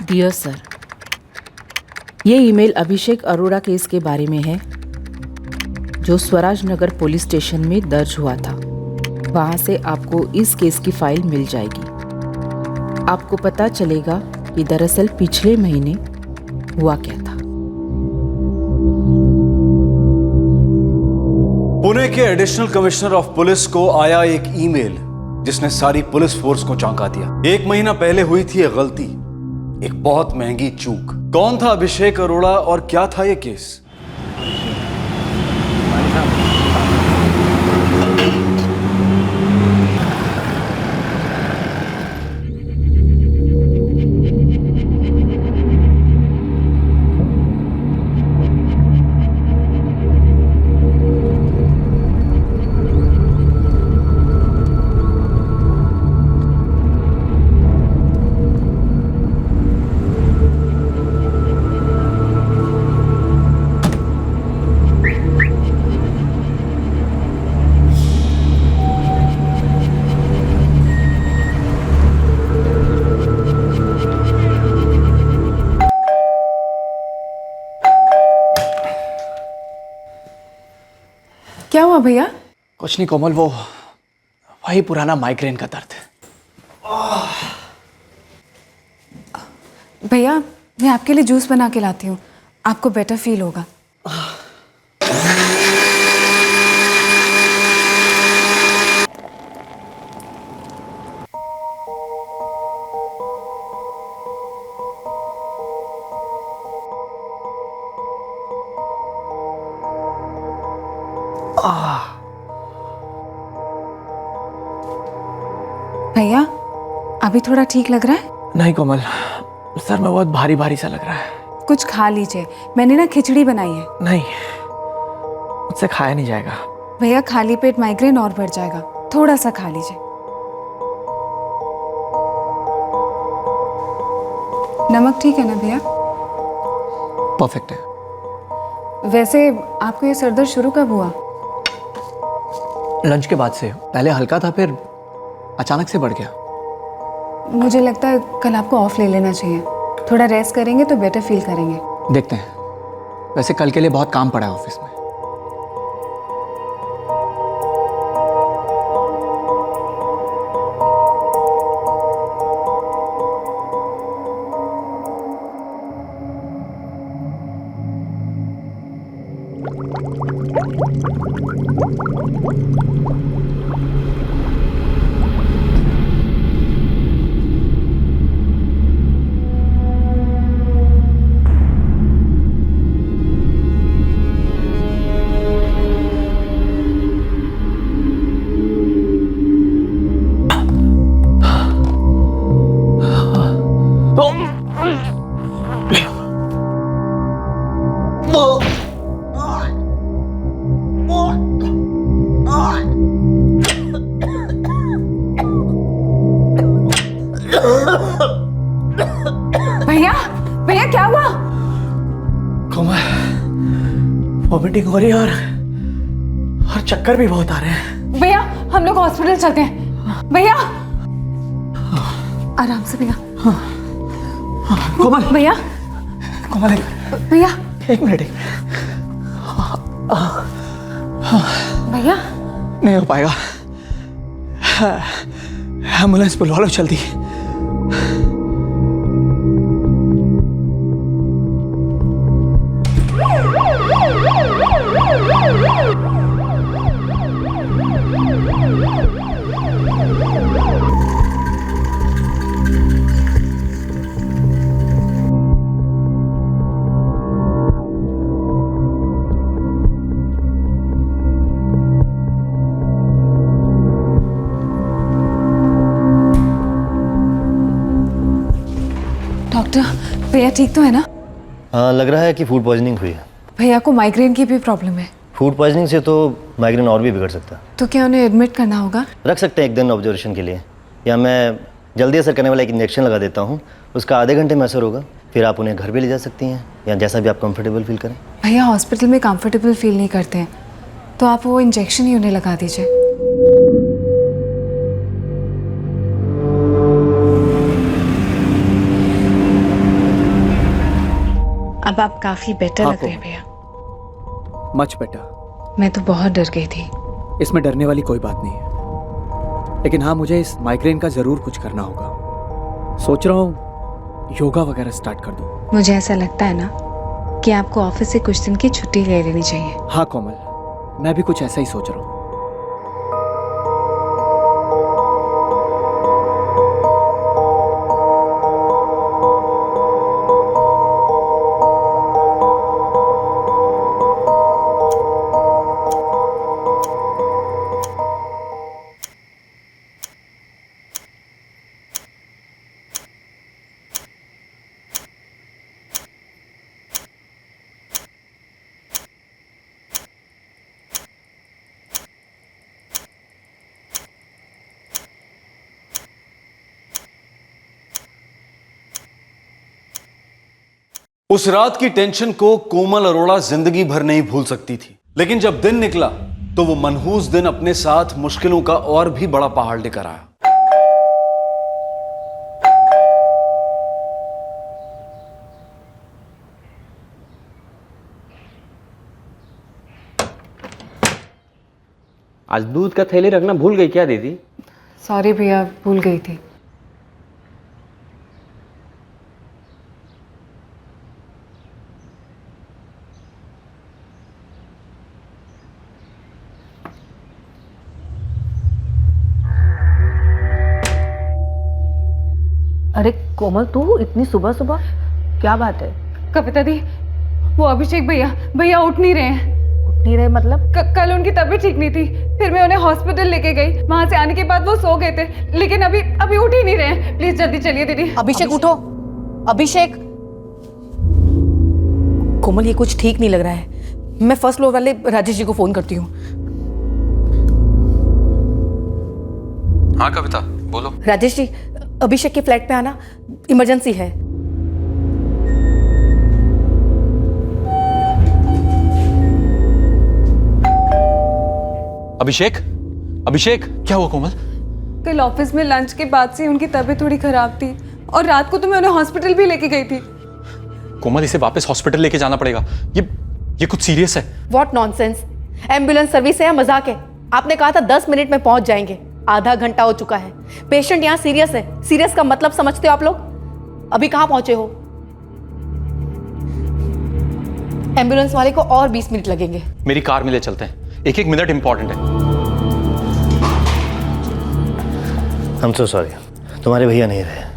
Dear sir, ये email अभिषेक Arora case के बारे में है जो स्वराज नगर पुलिस स्टेशन में दर्ज हुआ था। वहां से आपको इस केस की फाइल मिल जाएगी। आपको पता चलेगा कि दरअसल पिछले महीने हुआ क्या था। पुणे के एडिशनल कमिश्नर ऑफ पुलिस को आया एक ईमेल जिसने सारी पुलिस फोर्स को चौंका दिया। 1 महीना पहले हुई थी एक गलती, एक बहुत महंगी चूक। कौन था अभिषेक अरोड़ा और क्या था ये केस? क्या हुआ भैया? कुछ नहीं कोमल, वो वही पुराना माइग्रेन का दर्द। भैया मैं आपके लिए जूस बना के लाती हूँ, आपको बेटर फील होगा। भैया अभी थोड़ा ठीक लग रहा है? नहीं कोमल, सर में बहुत भारी भारी सा लग रहा है। कुछ खा लीजिए, मैंने ना खिचड़ी बनाई है। नहीं, मुझसे खाया नहीं जाएगा। भैया खाली पेट माइग्रेन और बढ़ जाएगा, थोड़ा सा खा लीजिए। नमक ठीक है ना भैया? परफेक्ट है। वैसे आपको ये सरदर्द शुरू कब हुआ? लंच के बाद से। पहले हल्का था, फिर अचानक से बढ़ गया। मुझे लगता है कल आपको ऑफ ले लेना चाहिए। थोड़ा रेस्ट करेंगे तो बेटर फील करेंगे। देखते हैं। वैसे कल के लिए बहुत काम पड़ा है ऑफिस में। भैया भैया क्या हुआ? कोमल, वॉमिटिंग हो रही है और चक्कर भी बहुत आ रहे हैं। भैया हम लोग हॉस्पिटल चलते हैं। भैया आराम से भैया। कोमल, भैया कोमल भैया एक मिनट। भैया नहीं हो पाएगा। एम्बुलेंस बुलवा लो जल्दी। डॉक्टर, भैया ठीक तो है ना? हाँ, लग रहा है कि फूड पॉइजनिंग हुई है। भैया को माइग्रेन की भी प्रॉब्लम है। फूड पॉइजनिंग से तो माइग्रेन और भी बिगड़ सकता है। तो क्या उन्हें एडमिट करना होगा? रख सकते हैं 1 दिन ऑब्जर्वेशन के लिए, या मैं जल्दी असर करने वाला एक इंजेक्शन लगा देता हूँ, उसका आधे घंटे में असर होगा। फिर आप उन्हें घर भी ले जा सकती हैं, या जैसा भी आप कंफर्टेबल फील करें। भैया हॉस्पिटल में कंफर्टेबल फील नहीं करते हैं, तो आप वो इंजेक्शन ही उन्हें लगा दीजिए। अब आप काफी बेटर हाँ, लग रहे हैं भैया। Much better. मैं तो बहुत डर गई थी। इसमें डरने वाली कोई बात नहीं है, लेकिन हाँ मुझे इस माइग्रेन का जरूर कुछ करना होगा। सोच रहा हूँ योगा वगैरह स्टार्ट कर दूँ। मुझे ऐसा लगता है ना कि आपको ऑफिस से कुछ दिन की छुट्टी ले लेनी चाहिए। हाँ कोमल, मैं भी कुछ ऐसा ही सोच रहा हूँ। उस रात की टेंशन को कोमल अरोड़ा जिंदगी भर नहीं भूल सकती थी, लेकिन जब दिन निकला तो वो मनहूस दिन अपने साथ मुश्किलों का और भी बड़ा पहाड़ लेकर आया। आज दूध का थैली रखना भूल गई क्या दीदी? सॉरी भैया, भूल गई थी। अरे कोमल, तू इतनी सुबह सुबह, क्या बात है? कविता दी, वो अभिषेक भैया उठ नहीं रहे हैं। उठ नहीं रहे मतलब? कल उनकी तबीयत ठीक नहीं थी, फिर मैं उन्हें हॉस्पिटल लेके गई। वहां से आने के बाद वो सो गए थे, लेकिन अभी उठ ही नहीं रहे हैं। प्लीज जल्दी चलिए दीदी। अभिषेक उठो, अभिषेक। कोमल, ये कुछ ठीक नहीं लग रहा है। मैं फर्स्ट फ्लोर वाले राजेश जी को फोन करती हूँ। हाँ कविता, बोलो। राजेश जी, अभिषेक के फ्लैट पे आना, इमरजेंसी है। अभिषेक क्या हुआ कोमल? कल ऑफिस में लंच के बाद से उनकी तबीयत थोड़ी खराब थी, और रात को तो मैं उन्हें हॉस्पिटल भी लेके गई थी। कोमल, इसे वापस हॉस्पिटल लेके जाना पड़ेगा। ये कुछ सीरियस है। What nonsense! एम्बुलेंस सर्विस है या मजाक है? आपने कहा था 10 मिनट में पहुंच जाएंगे, आधा घंटा हो चुका है। पेशेंट यहाँ सीरियस है। सीरियस का मतलब समझते हो आप लोग? अभी कहाँ पहुंचे हो? एम्बुलेंस वाले को और 20 मिनट लगेंगे। मेरी कार में ले चलते हैं, एक मिनट इंपॉर्टेंट है। हम सो सॉरी, तुम्हारे भैया नहीं रहे।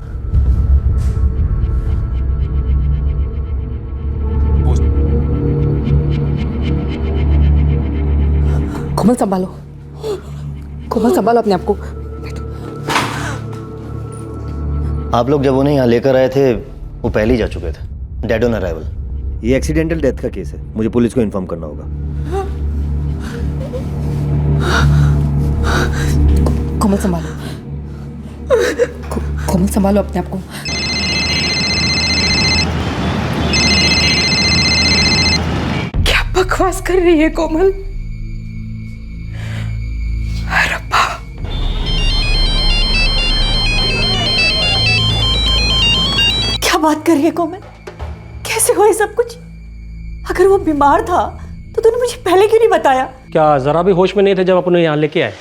कोमल संभालो, कोमल संभालो अपने आप को। आप लोग जब उन्हें यहाँ लेकर आए थे वो पहले ही जा चुके थे, डेड ऑन अराइवल। ये एक्सीडेंटल डेथ का केस है, मुझे पुलिस को इन्फॉर्म करना होगा। कोमल संभालो, कोमल संभालो अपने आप को। क्या बकवास कर रही है कोमल? क्या बात कर रही है कोमल? कैसे हुआ ये सब कुछ? अगर वो बीमार था तो तूने मुझे पहले क्यों नहीं बताया? क्या जरा भी होश में नहीं थे जब आप उन्हें यहाँ लेके आए?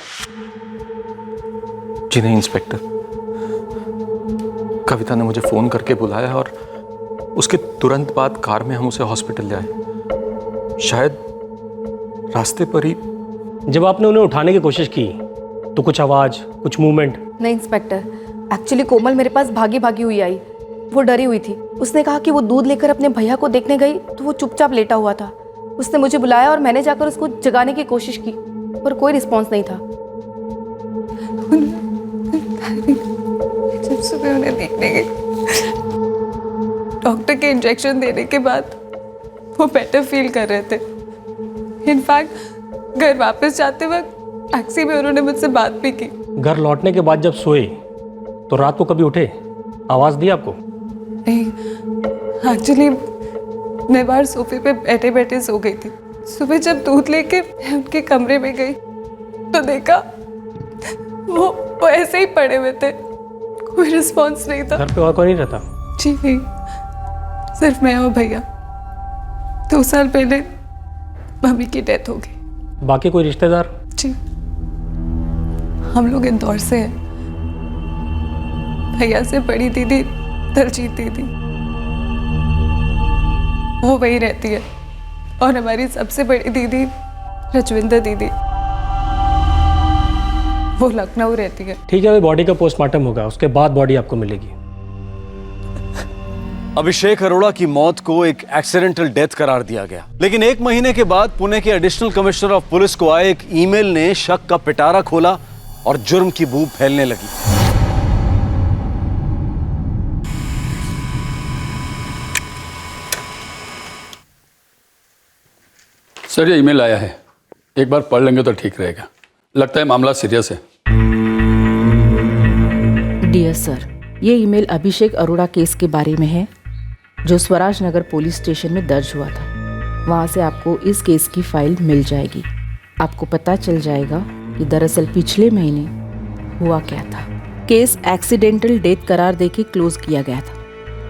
जी नहीं इंस्पेक्टर, कविता ने मुझे फोन करके बुलाया और उसके तुरंत बाद कार में हम उसे हॉस्पिटल ले आए। शायद रास्ते पर ही जब आपने उन्हें उठाने की कोशिश की तो कुछ आवाज, कुछ मूवमेंट? नहीं इंस्पेक्टर, एक्चुअली कोमल मेरे पास भागी भागी हुई आई। वो डरी हुई थी। उसने कहा कि वो दूध लेकर अपने भैया को देखने गई तो वो चुपचाप लेटा हुआ था। उसने मुझे बुलाया और मैंने जाकर उसको जगाने की कोशिश की, पर कोई रिस्पॉन्स नहीं था। जब सुबह उन्हें देखने गई, डॉक्टर के इंजेक्शन देने के बाद वो बेटर फील कर रहे थे। इनफैक्ट घर वापस जाते वक्त टैक्सी में उन्होंने मुझसे बात भी की। घर लौटने के बाद जब सोए तो रात को कभी उठे? आवाज दी आपको? नहीं, एक्चुअली मैं बाहर सोफे पे बैठे बैठे सो गई थी। सुबह जब दूध लेके मैं उनके कमरे में गई तो देखा वो ऐसे ही पड़े हुए थे, कोई रिस्पॉन्स नहीं था। घर पे और कोई नहीं रहता? जी नहीं, सिर्फ मैं और भैया। 2 साल पहले मम्मी की डेथ हो गई। बाकी कोई रिश्तेदार? जी, हम लोग इंदौर से हैं। भैया से बड़ी दीदी दलजीत दीदी, वो वही रहती है, और हमारी सबसे बड़ी दीदी रजविंदर दीदी, वो लखनऊ रहती है। ठीक है, अभी बॉडी का पोस्टमार्टम होगा, उसके बाद बॉडी आपको मिलेगी। अभिषेक अरोड़ा की मौत को एक एक्सीडेंटल डेथ करार दिया गया, लेकिन 1 महीने के बाद पुणे के एडिशनल कमिश्नर ऑफ पुलिस को आए एक ईमेल ने शक का पिटारा खोला और जुर्म की बू फैलने लगी। सर, ये ईमेल आया है, एक बार पढ़ लेंगे तो ठीक रहेगा। लगता है मामला सीरियस है। डियर सर, ये ईमेल अभिषेक अरोड़ा केस के बारे में है जो स्वराज नगर पुलिस स्टेशन में दर्ज हुआ था। वहाँ से आपको इस केस की फाइल मिल जाएगी। आपको पता चल जाएगा कि दरअसल पिछले महीने हुआ क्या था। केस एक्सीडेंटल डेथ करार देके क्लोज किया गया था,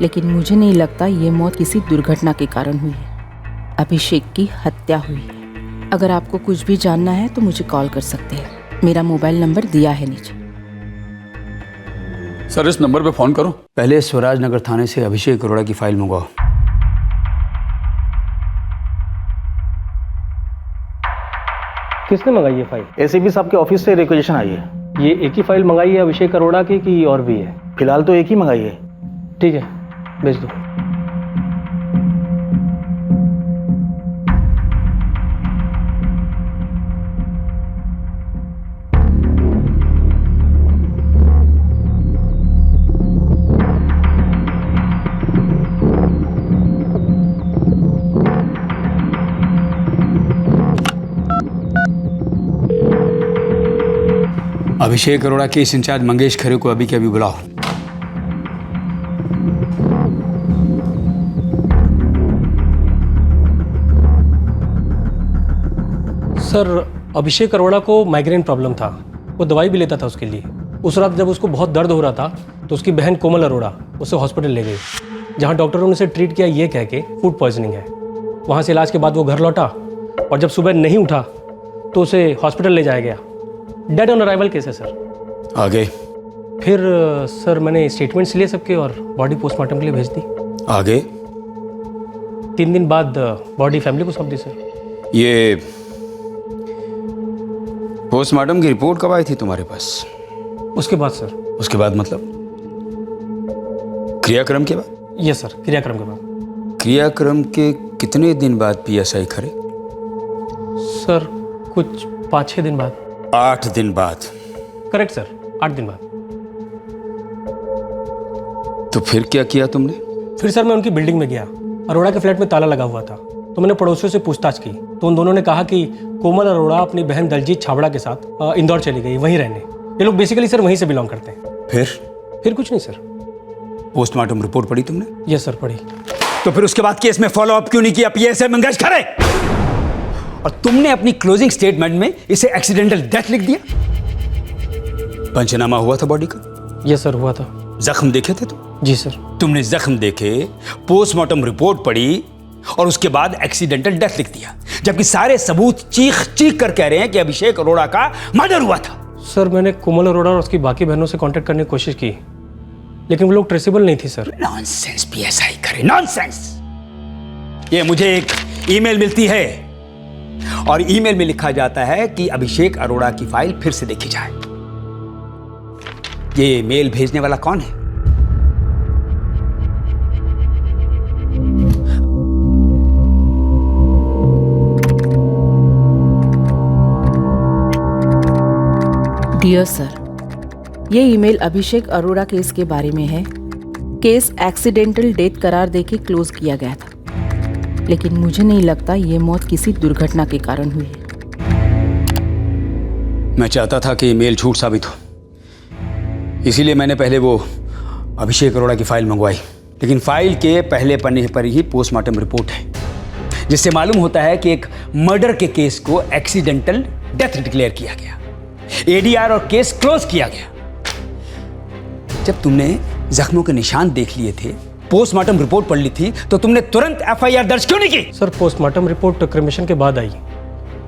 लेकिन मुझे नहीं लगता ये मौत किसी दुर्घटना के कारण हुई है। अभिषेक की हत्या हुई है। अगर आपको कुछ भी जानना है तो मुझे कॉल कर सकते हैं। मेरा मोबाइल नंबर दिया है नीचे। सर, इस नंबर पे फोन करो। पहले स्वराज नगर थाने से अभिषेक अरोड़ा की फाइल मंगवाओ। किसने मंगाई है फाइल? एसीपी साहब के ऑफिस से रिक्वेजिशन आई है। ये एक ही फाइल मंगाई है अभिषेक अरोड़ा की कि और भी है? फिलहाल तो एक ही मंगाई है। ठीक है, भेज दो। अभिषेक अरोड़ा केस इंचार्ज मंगेश खरे को अभी के अभी बुलाओ। सर, अभिषेक अरोड़ा को माइग्रेन प्रॉब्लम था, वो दवाई भी लेता था उसके लिए। उस रात जब उसको बहुत दर्द हो रहा था तो उसकी बहन कोमल अरोड़ा उसे हॉस्पिटल ले गई, जहां डॉक्टरों ने उसे ट्रीट किया ये कह के फूड पॉइजनिंग है। वहां से इलाज के बाद वो घर लौटा और जब सुबह नहीं उठा तो उसे हॉस्पिटल ले जाया गया। डेड ऑन अराइवल केस है सर। आगे? फिर सर मैंने स्टेटमेंट्स लिए सबके और बॉडी पोस्टमार्टम के लिए भेज दी। आगे? 3 दिन बाद बॉडी फैमिली को सौंप दी सर। ये पोस्टमार्टम की रिपोर्ट कब आई थी तुम्हारे पास? उसके बाद सर। उसके बाद मतलब क्रियाक्रम के बाद? यस सर, क्रियाक्रम के बाद। क्रियाक्रम के कितने दिन बाद पीएसआई खरे? सर कुछ 5-6 दिन बाद। 8 दिन बाद? करेक्ट सर, 8 दिन बाद। तो फिर क्या किया तुमने? फिर सर मैं उनकी बिल्डिंग में गया। अरोड़ा के फ्लैट में ताला लगा हुआ था, तो मैंने पड़ोसियों से पूछताछ की तो उन दोनों ने कहा कि कोमल अरोड़ा अपनी बहन दलजीत छाबड़ा के साथ इंदौर चली गई, वहीं रहने। ये लोग बेसिकली सर वहीं से बिलोंग करते हैं। फिर कुछ नहीं सर। पोस्टमार्टम रिपोर्ट पढ़ी तुमने? यस सर, पढ़ी। तो फिर उसके बाद केस में फॉलो अप क्यों नहीं किया पीएसआई मंगेश खरे? और तुमने अपनी क्लोजिंग स्टेटमेंट में इसे एक्सीडेंटल डेथ लिख दिया। पंचनामा हुआ था बॉडी का? यस सर, हुआ था। जख्म देखे थे तुम? जी सर। तुमने जख्म देखे, पोस्टमार्टम रिपोर्ट पढ़ी और उसके बाद एक्सीडेंटल डेथ लिख दिया, जबकि सारे सबूत चीख चीख कर कह रहे हैं कि अभिषेक अरोड़ा का मर्डर हुआ था। सर मैंने कोमल अरोड़ा और उसकी बाकी बहनों से कांटेक्ट करने की कोशिश की, लेकिन वो लोग ट्रेसेबल नहीं थी सर। नॉनसेंस पीएसआई करे, नॉनसेंस। ये मुझे एक ईमेल मिलती है और ईमेल में लिखा जाता है कि अभिषेक अरोड़ा की फाइल फिर से देखी जाए। ये मेल भेजने वाला कौन है? डियर सर, ये ईमेल अभिषेक अरोड़ा केस के बारे में है। केस एक्सीडेंटल डेथ करार देके क्लोज किया गया था, लेकिन मुझे नहीं लगता ये मौत किसी दुर्घटना के कारण हुई है। मैं चाहता था कि मेल झूठ साबित हो, इसीलिए मैंने पहले वो अभिषेक अरोड़ा की फाइल मंगवाई। लेकिन फाइल के पहले पन्ने पर ही पोस्टमार्टम रिपोर्ट है, जिससे मालूम होता है कि एक मर्डर के केस को एक्सीडेंटल डेथ डिक्लेयर किया गया, एडीआर और केस क्लोज किया गया। जब तुमने जख्मों के निशान देख लिए थे पोस्टमार्टम रिपोर्ट पढ़ ली थी तो तुमने तुरंत एफआईआर दर्ज क्यों नहीं की? सर पोस्टमार्टम रिपोर्ट क्रिमेशन के बाद आई,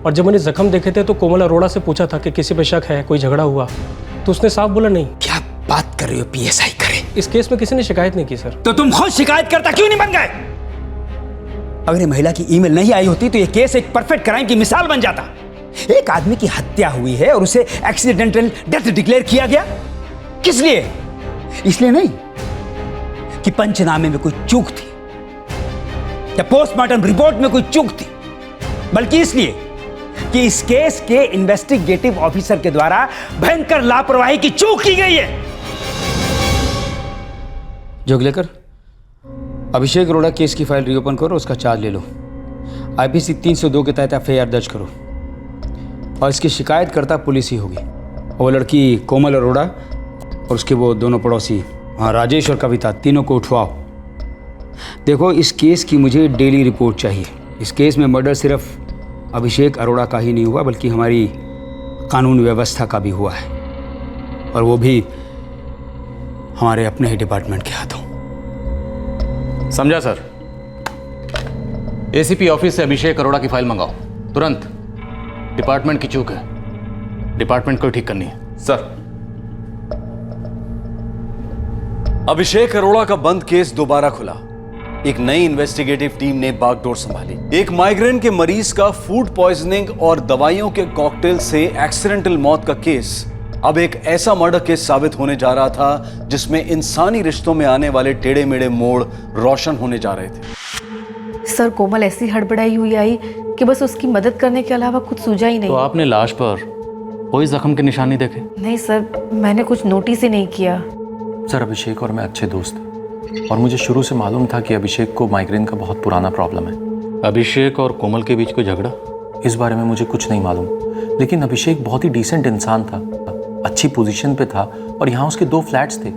और जब मैंने जख्म देखे थे तो कोमल अरोड़ा से पूछा था कि किसी पे शक है, कोई झगड़ा हुआ, तो उसने साफ बोला नहीं। क्या बात कर रहे हो पीएसआई करे? इस केस में किसी ने शिकायत नहीं की सर। तो तुम खुद शिकायत करता क्यों नहीं बन गए? अगर ये महिला की ईमेल नहीं आई होती तो ये केस एक परफेक्ट क्राइम की मिसाल बन जाता। एक आदमी की हत्या हुई है और उसे एक्सीडेंटल डेथ डिक्लेयर किया गया। किस लिए? इसलिए नहीं कि पंचनामे में कोई चूक थी या पोस्टमार्टम रिपोर्ट में कोई चूक थी, बल्कि इसलिए कि इस केस के इन्वेस्टिगेटिव ऑफिसर के द्वारा भयंकर लापरवाही की चूक की गई है। जोगलेकर, अभिषेक अरोड़ा केस की फाइल रीओपन करो, उसका चार्ज ले लो। आईपीसी 302 के तहत एफआईआर दर्ज करो और इसकी शिकायतकर्ता पुलिस ही होगी। वो लड़की कोमल अरोड़ा और उसके वो दोनों पड़ोसी राजेश और कविता, तीनों को उठवाओ। देखो, इस केस की मुझे डेली रिपोर्ट चाहिए। इस केस में मर्डर सिर्फ अभिषेक अरोड़ा का ही नहीं हुआ बल्कि हमारी कानून व्यवस्था का भी हुआ है, और वो भी हमारे अपने ही डिपार्टमेंट के हाथों। समझा सर। एसीपी ऑफिस से अभिषेक अरोड़ा की फाइल मंगाओ तुरंत। डिपार्टमेंट की चूक है, डिपार्टमेंट को ठीक करनी है। सर, अभिषेक अरोड़ा का बंद केस दोबारा खुला। एक नई इन्वेस्टिगेटिव टीम ने बागडोर संभाली। एक माइग्रेन के मरीज का फूड पॉइजनिंग और दवाइयों के कॉकटेल से एक्सीडेंटल मौत का केस अब एक ऐसा मर्डर केस साबित होने जा रहा था जिसमें इंसानी रिश्तों में आने वाले टेढ़े मेढ़े मोड़ रोशन होने जा रहे थे। सर कोमल ऐसी हड़बड़ाई हुई आई कि बस उसकी मदद करने के अलावा कुछ सूझा ही नहीं। तो आपने लाश पर कोई जख्म के निशान नहीं देखे? नहीं सर, मैंने कुछ नोटिस ही नहीं किया। सर, अभिषेक और मैं अच्छे दोस्त हैं और मुझे शुरू से मालूम था कि अभिषेक को माइग्रेन का बहुत पुराना प्रॉब्लम है। अभिषेक और कोमल के बीच कोई झगड़ा? इस बारे में मुझे कुछ नहीं मालूम, लेकिन अभिषेक बहुत ही डिसेंट इंसान था, अच्छी पोजीशन पे था और यहाँ उसके 2 फ्लैट्स थे,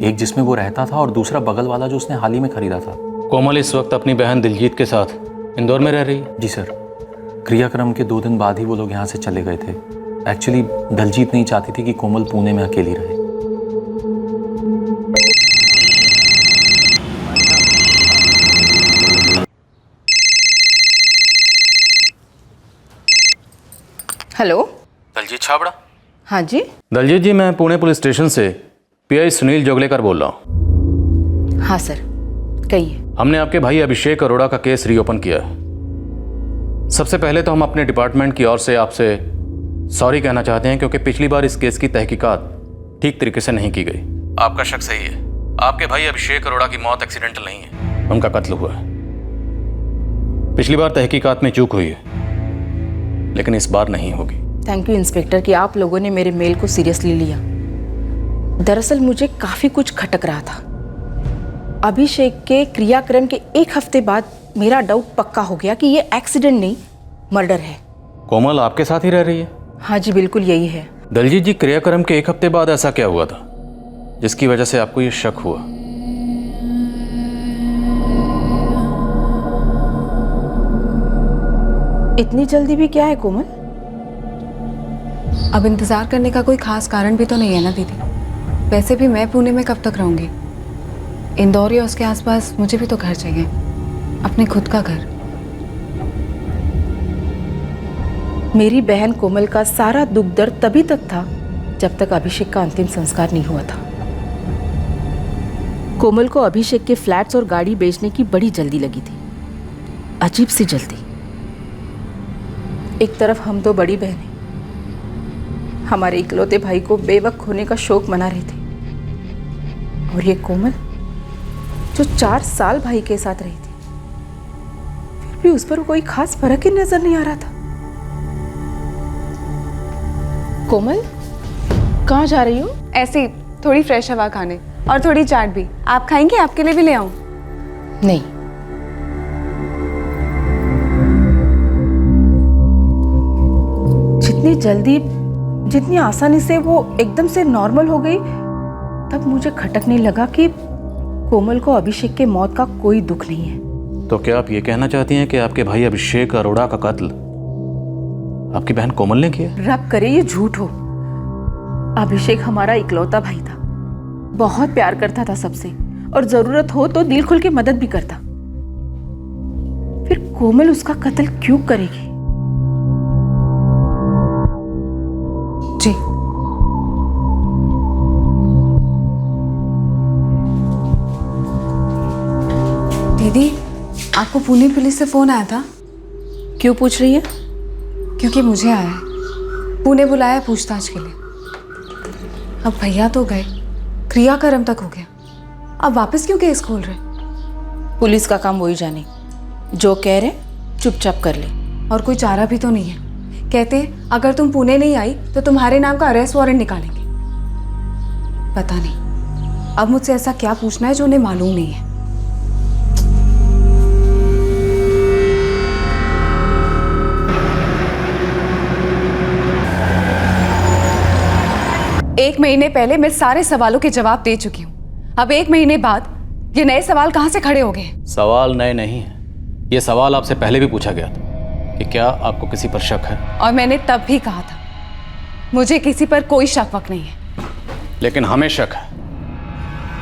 एक जिसमें वो रहता था और दूसरा बगल वाला जो उसने हाल ही में खरीदा था। कोमल इस वक्त अपनी बहन दिलजीत के साथ इंदौर में रह रही है? जी सर, क्रियाक्रम के 2 दिन बाद ही वो लोग यहाँ से चले गए थे। एक्चुअली दिलजीत नहीं चाहती थी कि कोमल पुणे में अकेली रहे। हेलो, दलजीत छाबड़ा? हाँ जी। दलजीत जी, मैं पुणे पुलिस स्टेशन से पीआई सुनील जोगलेकर बोल रहा हूँ। हाँ सर, कहिए। हमने आपके भाई अभिषेक अरोड़ा का केस रीओपन किया है। सबसे पहले तो हम अपने डिपार्टमेंट की ओर से आपसे सॉरी कहना चाहते हैं क्योंकि पिछली बार इस केस की तहकीकात ठीक तरीके से नहीं की गई। आपका शक सही है, आपके भाई अभिषेक अरोड़ा की मौत एक्सीडेंटल नहीं है, उनका कत्ल हुआ है। पिछली बार तहकीकात में चूक हुई है, लेकिन इस बार नहीं होगी। थैंक यू इंस्पेक्टर कि आप लोगों ने मेरे मेल को सीरियसली लिया। दरअसल मुझे काफी कुछ खटक रहा था। अभिषेक के क्रियाक्रम के 1 हफ्ते बाद मेरा डाउट पक्का हो गया कि ये एक्सीडेंट नहीं, मर्डर है। कोमल आपके साथ ही रह रही है? हाँ जी, बिल्कुल यही है। दलजीत जी, क्रियाक्रम के 1 हफ्ते बाद ऐसा क्या हुआ था जिसकी वजह से आपको ये शक हुआ? इतनी जल्दी भी क्या है कोमल? अब इंतज़ार करने का कोई खास कारण भी तो नहीं है ना दीदी। वैसे भी मैं पुणे में कब तक रहूँगी? इंदौर या उसके आसपास मुझे भी तो घर चाहिए, अपने खुद का घर। मेरी बहन कोमल का सारा दुख दर्द तभी तक था जब तक अभिषेक का अंतिम संस्कार नहीं हुआ था। कोमल को अभिषेक के फ्लैट्स और गाड़ी बेचने की बड़ी जल्दी लगी थी, अजीब सी जल्दी। एक तरफ हम 2 बड़ी बहनें हमारे इकलौते भाई को बेवक्त होने का शौक मना रहे थे, और ये कोमल जो 4 साल भाई के साथ रही थी, फिर भी उस पर कोई खास फर्क ही नजर नहीं आ रहा था। कोमल, कहाँ जा रही हो? ऐसे ही थोड़ी फ्रेश हवा खाने, और थोड़ी चाट भी। आप खाएंगे? आपके लिए भी ले आऊं? नहीं, जितनी जल्दी, जितनी आसानी से वो एकदम से नॉर्मल हो गई, तब मुझे खटकने लगा कि कोमल को अभिषेक के मौत का कोई दुख नहीं है। तो क्या आप ये कहना चाहती हैं कि आपके भाई अभिषेक अरोड़ा का कत्ल आपकी बहन कोमल ने किया? रब करे ये झूठ हो। अभिषेक हमारा इकलौता भाई था, बहुत प्यार करता था सबसे, और जरूरत हो तो दिल खोल के मदद भी करता। फिर कोमल उसका कत्ल क्यों करेगी? जी दीदी, आपको पुणे पुलिस से फोन आया था? क्यों पूछ रही है? क्योंकि मुझे आया है, पुणे बुलाया पूछताछ के लिए। अब भैया तो गए, क्रियाक्रम तक हो गया, अब वापस क्यों केस खोल रहे? पुलिस का काम वही जाने, जो कह रहे चुपचाप कर ले। और कोई चारा भी तो नहीं है। कहते अगर तुम पुणे नहीं आई तो तुम्हारे नाम का अरेस्ट वारंट निकालेंगे। पता नहीं अब मुझसे ऐसा क्या पूछना है जो उन्हें मालूम नहीं है। एक महीने पहले मैं सारे सवालों के जवाब दे चुकी हूँ। अब 1 महीने बाद ये नए सवाल कहाँ से खड़े हो गए? सवाल नए नहीं है, ये सवाल आपसे पहले भी पूछा गया था कि क्या आपको किसी पर शक है, और मैंने तब भी कहा था मुझे किसी पर कोई शक वक नहीं है। लेकिन हमें शक है,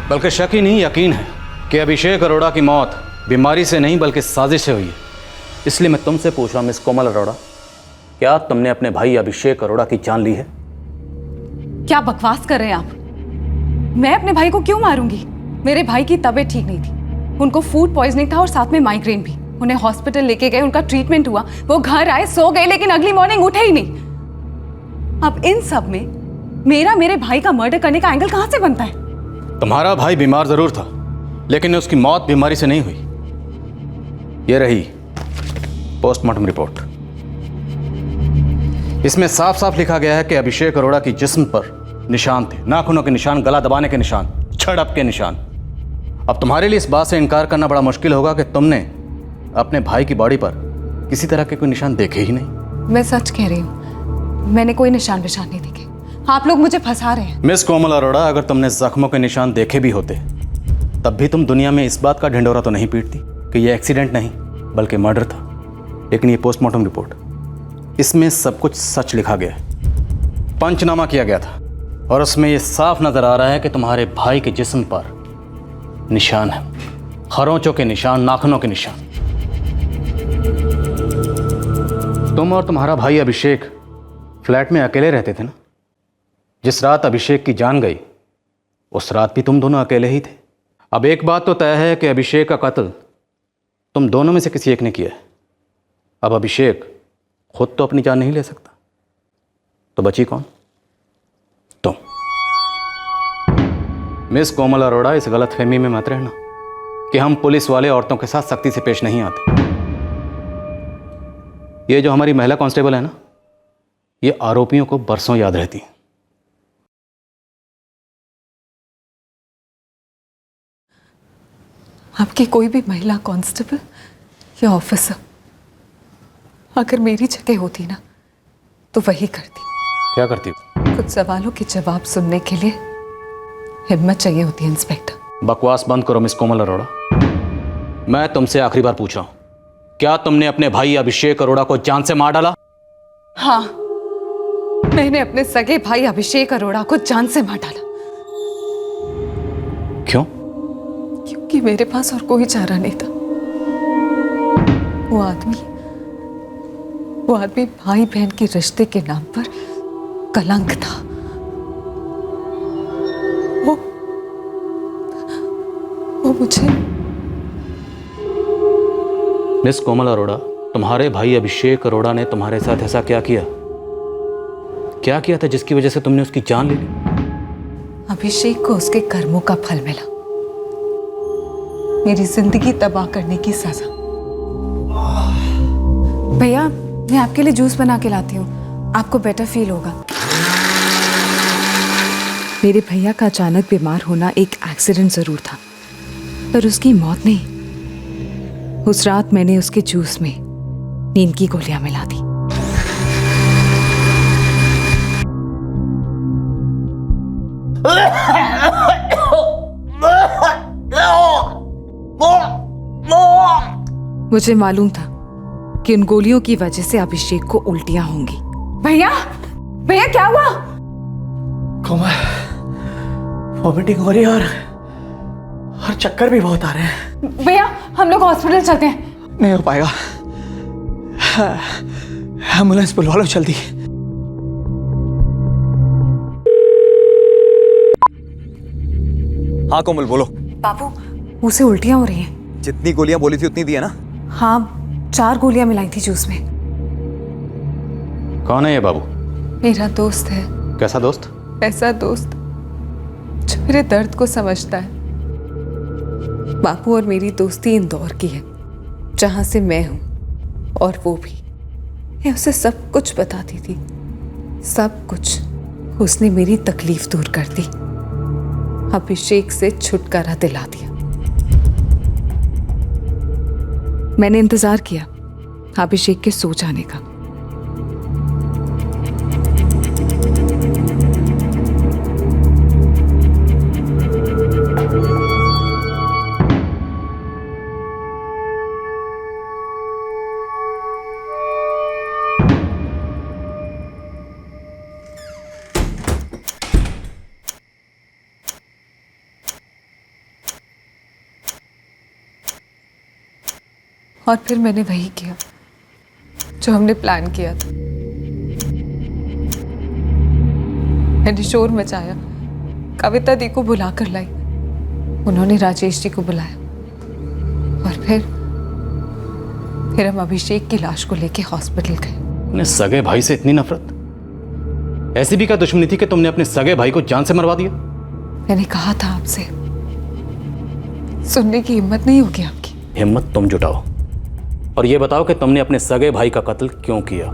बल्कि शक ही नहीं यकीन है कि अभिषेक अरोड़ा की मौत बीमारी से नहीं बल्कि साजिश से हुई है। इसलिए मैं तुमसे पूछ रहा हूँ मिस कोमल अरोड़ा, क्या तुमने अपने भाई अभिषेक अरोड़ा की जान ली है? क्या बकवास कर रहे हैं आप? मैं अपने भाई को क्यों मारूंगी? मेरे भाई की तबीयत ठीक नहीं थी, उनको फूड पॉइजनिंग था और साथ में माइग्रेन भी। उन्हें हॉस्पिटल लेके गए, उनका ट्रीटमेंट हुआ, वो घर आए, सो गए, लेकिन अगली मॉर्निंग उठे ही नहीं। अब इन सब में मेरा मेरे भाई का मर्डर करने का एंगल कहां से बनता है? तुम्हारा भाई बीमार जरूर था, लेकिन उसकी मौत बीमारी से नहीं हुई। ये रही पोस्टमार्टम रिपोर्ट। इसमें साफ साफ लिखा गया है कि अभिषेक अरोड़ा की जिस्म पर निशान थे, नाखूनों के निशान, गला दबाने के निशान, झड़प के निशान। अब तुम्हारे लिए इस बात से इनकार करना बड़ा मुश्किल होगा कि तुमने अपने भाई की बॉडी पर किसी तरह के कोई निशान देखे ही नहीं। मैं सच कह रही हूँ, मैंने कोई निशान नहीं देखे। आप लोग मुझे फंसा रहे हैं। मिस कोमल अरोड़ा, अगर तुमने जख्मों के निशान देखे भी होते तब भी तुम दुनिया में इस बात का ढिंढोरा तो नहीं पीटती कि यह एक्सीडेंट नहीं बल्कि मर्डर था। लेकिन ये पोस्टमार्टम रिपोर्ट, इसमें सब कुछ सच लिखा गया है, पंचनामा किया गया था, और उसमें यह साफ नजर आ रहा है कि तुम्हारे भाई के जिस्म पर निशान है, खरोंचों के निशान, नाखूनों के निशान। तुम और तुम्हारा भाई अभिषेक फ्लैट में अकेले रहते थे ना? जिस रात अभिषेक की जान गई उस रात भी तुम दोनों अकेले ही थे। अब एक बात तो तय है कि अभिषेक का कत्ल तुम दोनों में से किसी एक ने किया है। अब अभिषेक खुद तो अपनी जान नहीं ले सकता, तो बची कौन? तुम। मिस कोमल अरोड़ा, इस गलतफहमी में मत रहना कि हम पुलिस वाले औरतों के साथ सख्ती से पेश नहीं आते। ये जो हमारी महिला कांस्टेबल है ना, ये आरोपियों को बरसों याद रहती है। आपकी कोई भी महिला कांस्टेबल या ऑफिसर अगर मेरी जगह होती ना तो वही करती। क्या करती हो? कुछ सवालों के जवाब सुनने के लिए हिम्मत चाहिए होती है इंस्पेक्टर। बकवास बंद करो मिस कोमल अरोड़ा। मैं तुमसे आखिरी बार पूछ रहा हूं, क्या तुमने अपने भाई अभिषेक अरोड़ा को जान से मार डाला? हाँ, मैंने अपने सगे भाई अभिषेक अरोड़ा को जान से मार डाला। क्यों? क्योंकि मेरे पास और कोई चारा नहीं था। वो आदमी भाई बहन के रिश्ते के नाम पर कलंक था। वो मुझे। मिस कोमल अरोड़ा, तुम्हारे भाई अभिषेक अरोड़ा ने तुम्हारे साथ ऐसा क्या किया? क्या किया था जिसकी वजह से तुमने उसकी जान ले ली? अभिषेक को उसके कर्मों का फल मिला, मेरी जिंदगी तबाह करने की सजा। भैया, मैं आपके लिए जूस बना के लाती हूँ, आपको बेटर फील होगा। मेरे भैया का अचानक बीमार होना एक एक्सीडेंट जरूर था, पर उसकी मौत नहीं। उस रात मैंने उसके जूस में नींद की गोलियां मिला दी। मुझे मालूम था कि उन गोलियों की वजह से अभिषेक को उल्टियां होंगी। भैया, भैया क्या हुआ? कोमल, वॉमिटिंग हो रही है और और चक्कर भी बहुत आ रहे हैं। भैया हम लोग हॉस्पिटल चलते हैं। नहीं हो पाएगा, एम्बुलेंस बुलवा लो जल्दी। हाँ कोमल बोलो। बाबू मुझसे उल्टियाँ हो रही हैं। जितनी गोलियां बोली थी उतनी दी है ना? हाँ 4 गोलियां मिलाई थी जूस में। कौन है ये बाबू? मेरा दोस्त है। कैसा दोस्त? ऐसा दोस्त जो मेरे दर्द को समझता है। बापू और मेरी दोस्ती इंदौर की है, जहाँ से मैं हूँ, और वो भी। मैं उसे सब कुछ बताती थी, सब कुछ। उसने मेरी तकलीफ दूर कर दी, अभिषेक से छुटकारा दिला दिया। मैंने इंतजार किया अभिषेक के सो जाने का। और फिर मैंने वही किया जो हमने प्लान किया था। मैंने शोर मचाया, कविता दी को बुला कर लाई, उन्होंने राजेश जी को बुलाया, और फिर हम अभिषेक की लाश को लेके हॉस्पिटल गए। अपने सगे भाई से इतनी नफरत? ऐसी भी क्या दुश्मनी थी कि तुमने अपने सगे भाई को जान से मरवा दिया? मैंने कहा था आपसे, सुनने की हिम्मत नहीं होगी आपकी। हिम्मत तुम जुटाओ और ये बताओ कि तुमने अपने सगे भाई का कत्ल क्यों किया?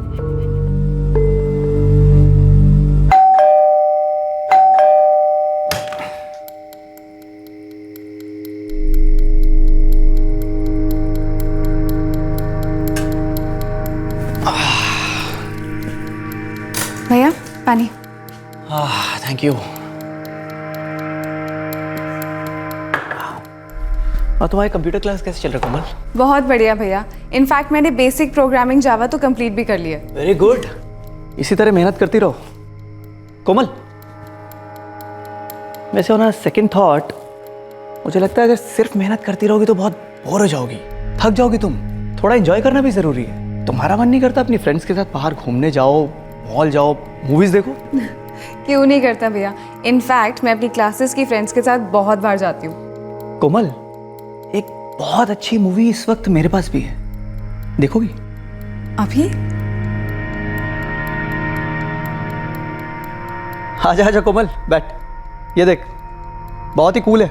भैया पानी। Thank you. और तुम्हारी कंप्यूटर क्लास कैसे चल रहा है कोमल? बहुत बढ़िया भैया, इनफैक्ट मैंने बेसिक प्रोग्रामिंग जावा तो कंप्लीट भी कर लिया। वेरी गुड, इसी तरह मेहनत करती रहो कोमल। वैसे ऑन सेकंड थॉट मुझे लगता है अगर सिर्फ मेहनत करती रहोगी तो बहुत बोर हो जाओगी, थक जाओगी तुम। थोड़ा एंजॉय करना भी जरूरी है। तुम्हारा मन नहीं करता अपनी फ्रेंड्स के साथ बाहर घूमने जाओ, मॉल जाओ, मूवीज देखो? क्यों नहीं करता भैया, इनफैक्ट मैं अपनी क्लासेस की फ्रेंड्स के साथ बहुत बार जाती हूँ। कोमल, एक बहुत अच्छी मूवी इस वक्त मेरे पास भी है, देखोगी? अभी? आजा आजा कोमल, बैठ, ये देख, बहुत ही कूल है।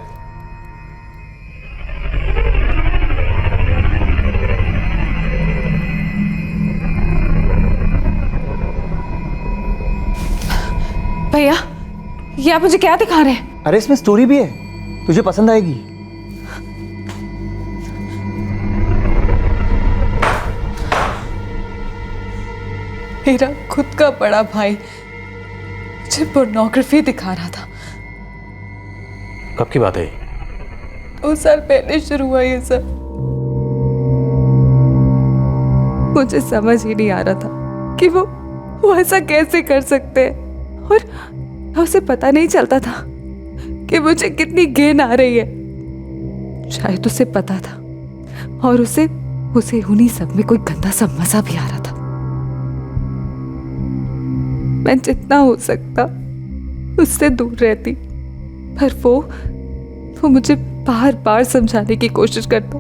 भैया ये आप मुझे क्या दिखा रहे हैं? अरे इसमें स्टोरी भी है, तुझे पसंद आएगी। मेरा खुद का बड़ा भाई मुझे पोर्नोग्राफी दिखा रहा था। कब की बात है? 2 साल पहले शुरू हुआ ये सब। मुझे समझ ही नहीं आ रहा था कि वो ऐसा कैसे कर सकते हैं, और उसे पता नहीं चलता था कि मुझे कितनी गेन आ रही है। शायद उसे पता था, और उसे उन्हीं सब में कोई गंदा सा मजा भी आ रहा था। मैं जितना हो सकता उससे दूर रहती, पर वो मुझे बार बार समझाने की कोशिश करता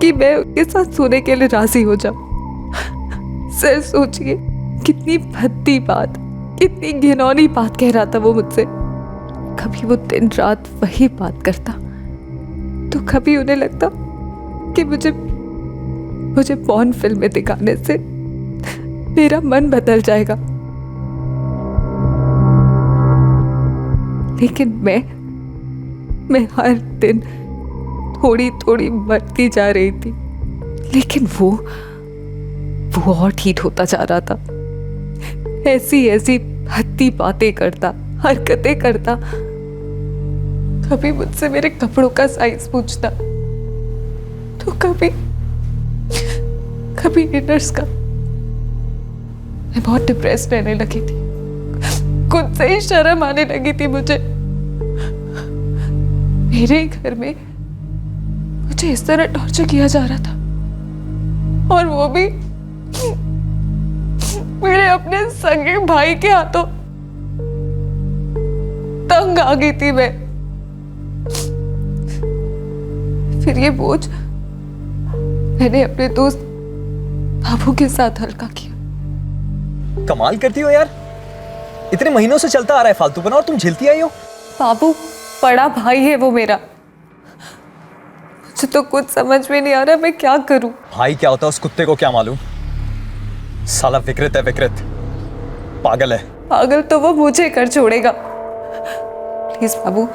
कि मैं उसके साथ सोने के लिए राजी हो जाऊं। सर सोचिए, कितनी भद्दी बात, कितनी घिनौनी बात कह रहा था वो मुझसे। कभी वो दिन रात वही बात करता, तो कभी उन्हें लगता कि मुझे पॉर्न फिल्में दिखाने से मेरा मन बदल जाएगा। लेकिन मैं हर दिन थोड़ी थोड़ी बढ़ती जा रही थी, लेकिन वो और ठीक होता जा रहा था। ऐसी भद्दी बातें करता, हरकतें करता। कभी मुझसे मेरे कपड़ों का साइज पूछता, तो कभी इनर्स का। मैं बहुत डिप्रेस रहने लगी थी, खुद से ही शर्म आने लगी थी मुझे। मेरे ही घर में मुझे इस तरह टॉर्चर किया जा रहा था, और वो भी मेरे अपने सगे भाई के हाथों। तंग आ गई थी मैं। फिर ये बोझ मैंने अपने दोस्त बाबू के साथ हल्का किया। कमाल करती हो यार, इतने महीनों से चलता आ रहा है फालतूपना और तुम झेलती आई हो। बाबू बड़ा भाई है वो मेरा। मुझे तो कुछ समझ में नहीं आ रहा मैं क्या करूं। भाई क्या होता है उस कुत्ते को क्या मालूम। साला विकृत है, विकृत पागल है। पागल तो वो मुझे कर छोड़ेगा। प्लीज बाबू,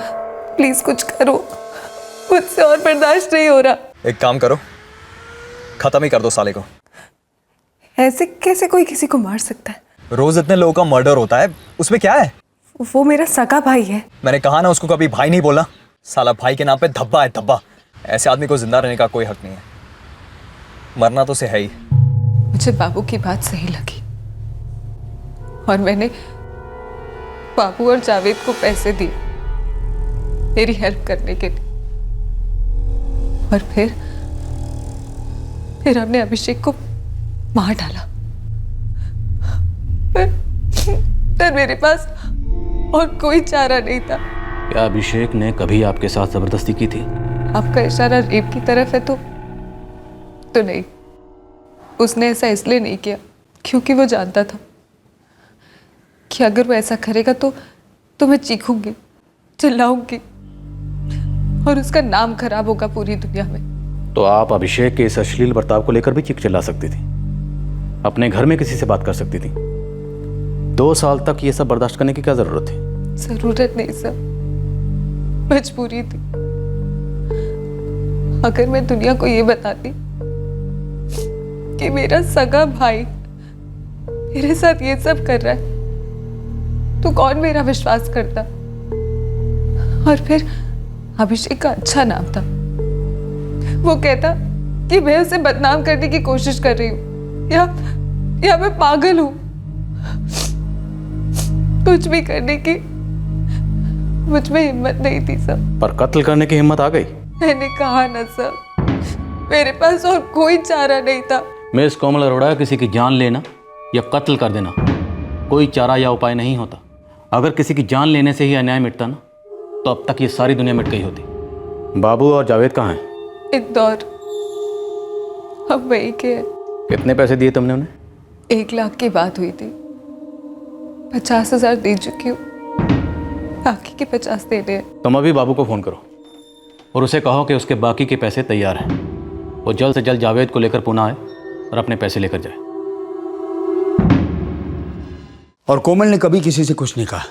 प्लीज कुछ करो, मुझसे और बर्दाश्त नहीं हो रहा। एक काम करो, खत्म ही कर दो साले को। ऐसे कैसे कोई किसी को मार सकता है? रोज इतने लोगों का मर्डर होता है, उसमें क्या है? वो मेरा सगा भाई है। मैंने कहा ना उसको कभी भाई नहीं बोला। साला भाई के नाम पे धब्बा है, धब्बा। ऐसे आदमी को जिंदा रहने का कोई हक नहीं है, मरना तो से है ही। मुझे बाबू की बात सही लगी और मैंने बाबू और जावेद को पैसे दिए मेरी हेल्प करने के लिए, और फिर हमने अभिषेक को मार डाला। फिर मेरे पास और कोई चारा नहीं था। क्या अभिषेक ने कभी आपके साथ जबरदस्ती की थी? आपका इशारा रेप की तरफ है तो नहीं। उसने ऐसा इसलिए नहीं किया क्योंकि वो जानता था कि अगर वो ऐसा करेगा तो मैं चीखूंगी, चिल्लाऊंगी और उसका नाम खराब होगा पूरी दुनिया में। तो आप अभिषेक के इस अश्लील बर्ताव को लेकर भी चीख चिल्ला सकती थी, अपने घर में किसी से बात कर सकती थी। 2 साल तक ये सब बर्दाश्त करने की क्या जरूरत थी? जरूरत नहीं सर, मजबूरी थी। अगर मैं दुनिया को ये बताती कि मेरा सगा भाई मेरे साथ ये सब कर रहा है तो कौन मेरा विश्वास करता? और फिर अभिषेक का अच्छा नाम था। वो कहता कि मैं उसे बदनाम करने की कोशिश कर रही हूँ या मैं पागल हूं। कुछ भी करने की मुझ में हिम्मत नहीं थी सब। पर कत्ल करने की हिम्मत आ गई। मैंने कहा ना सर, मेरे पास और कोई चारा नहीं था। मिस कोमल अरोड़ा, किसी की जान लेना या कत्ल कर देना कोई चारा या उपाय नहीं होता। अगर किसी की जान लेने से ही अन्याय मिटता ना तो अब तक ये सारी दुनिया मिट गई होती। बाबू और जावेद कहाँ हैं? इंदौर। अब वही के है। कितने पैसे दिए तुमने उन्हें? 1 लाख की बात हुई थी, 50,000 दे चुकी हूँ, बाकी के 50 देने हैं। तुम अभी बाबू को फ़ोन करो और उसे कहो कि उसके बाकी के पैसे तैयार हैं। वो जल्द से जल्द जावेद को लेकर पुणे आए और अपने पैसे लेकर जाए। और कोमल ने कभी किसी से कुछ नहीं कहा?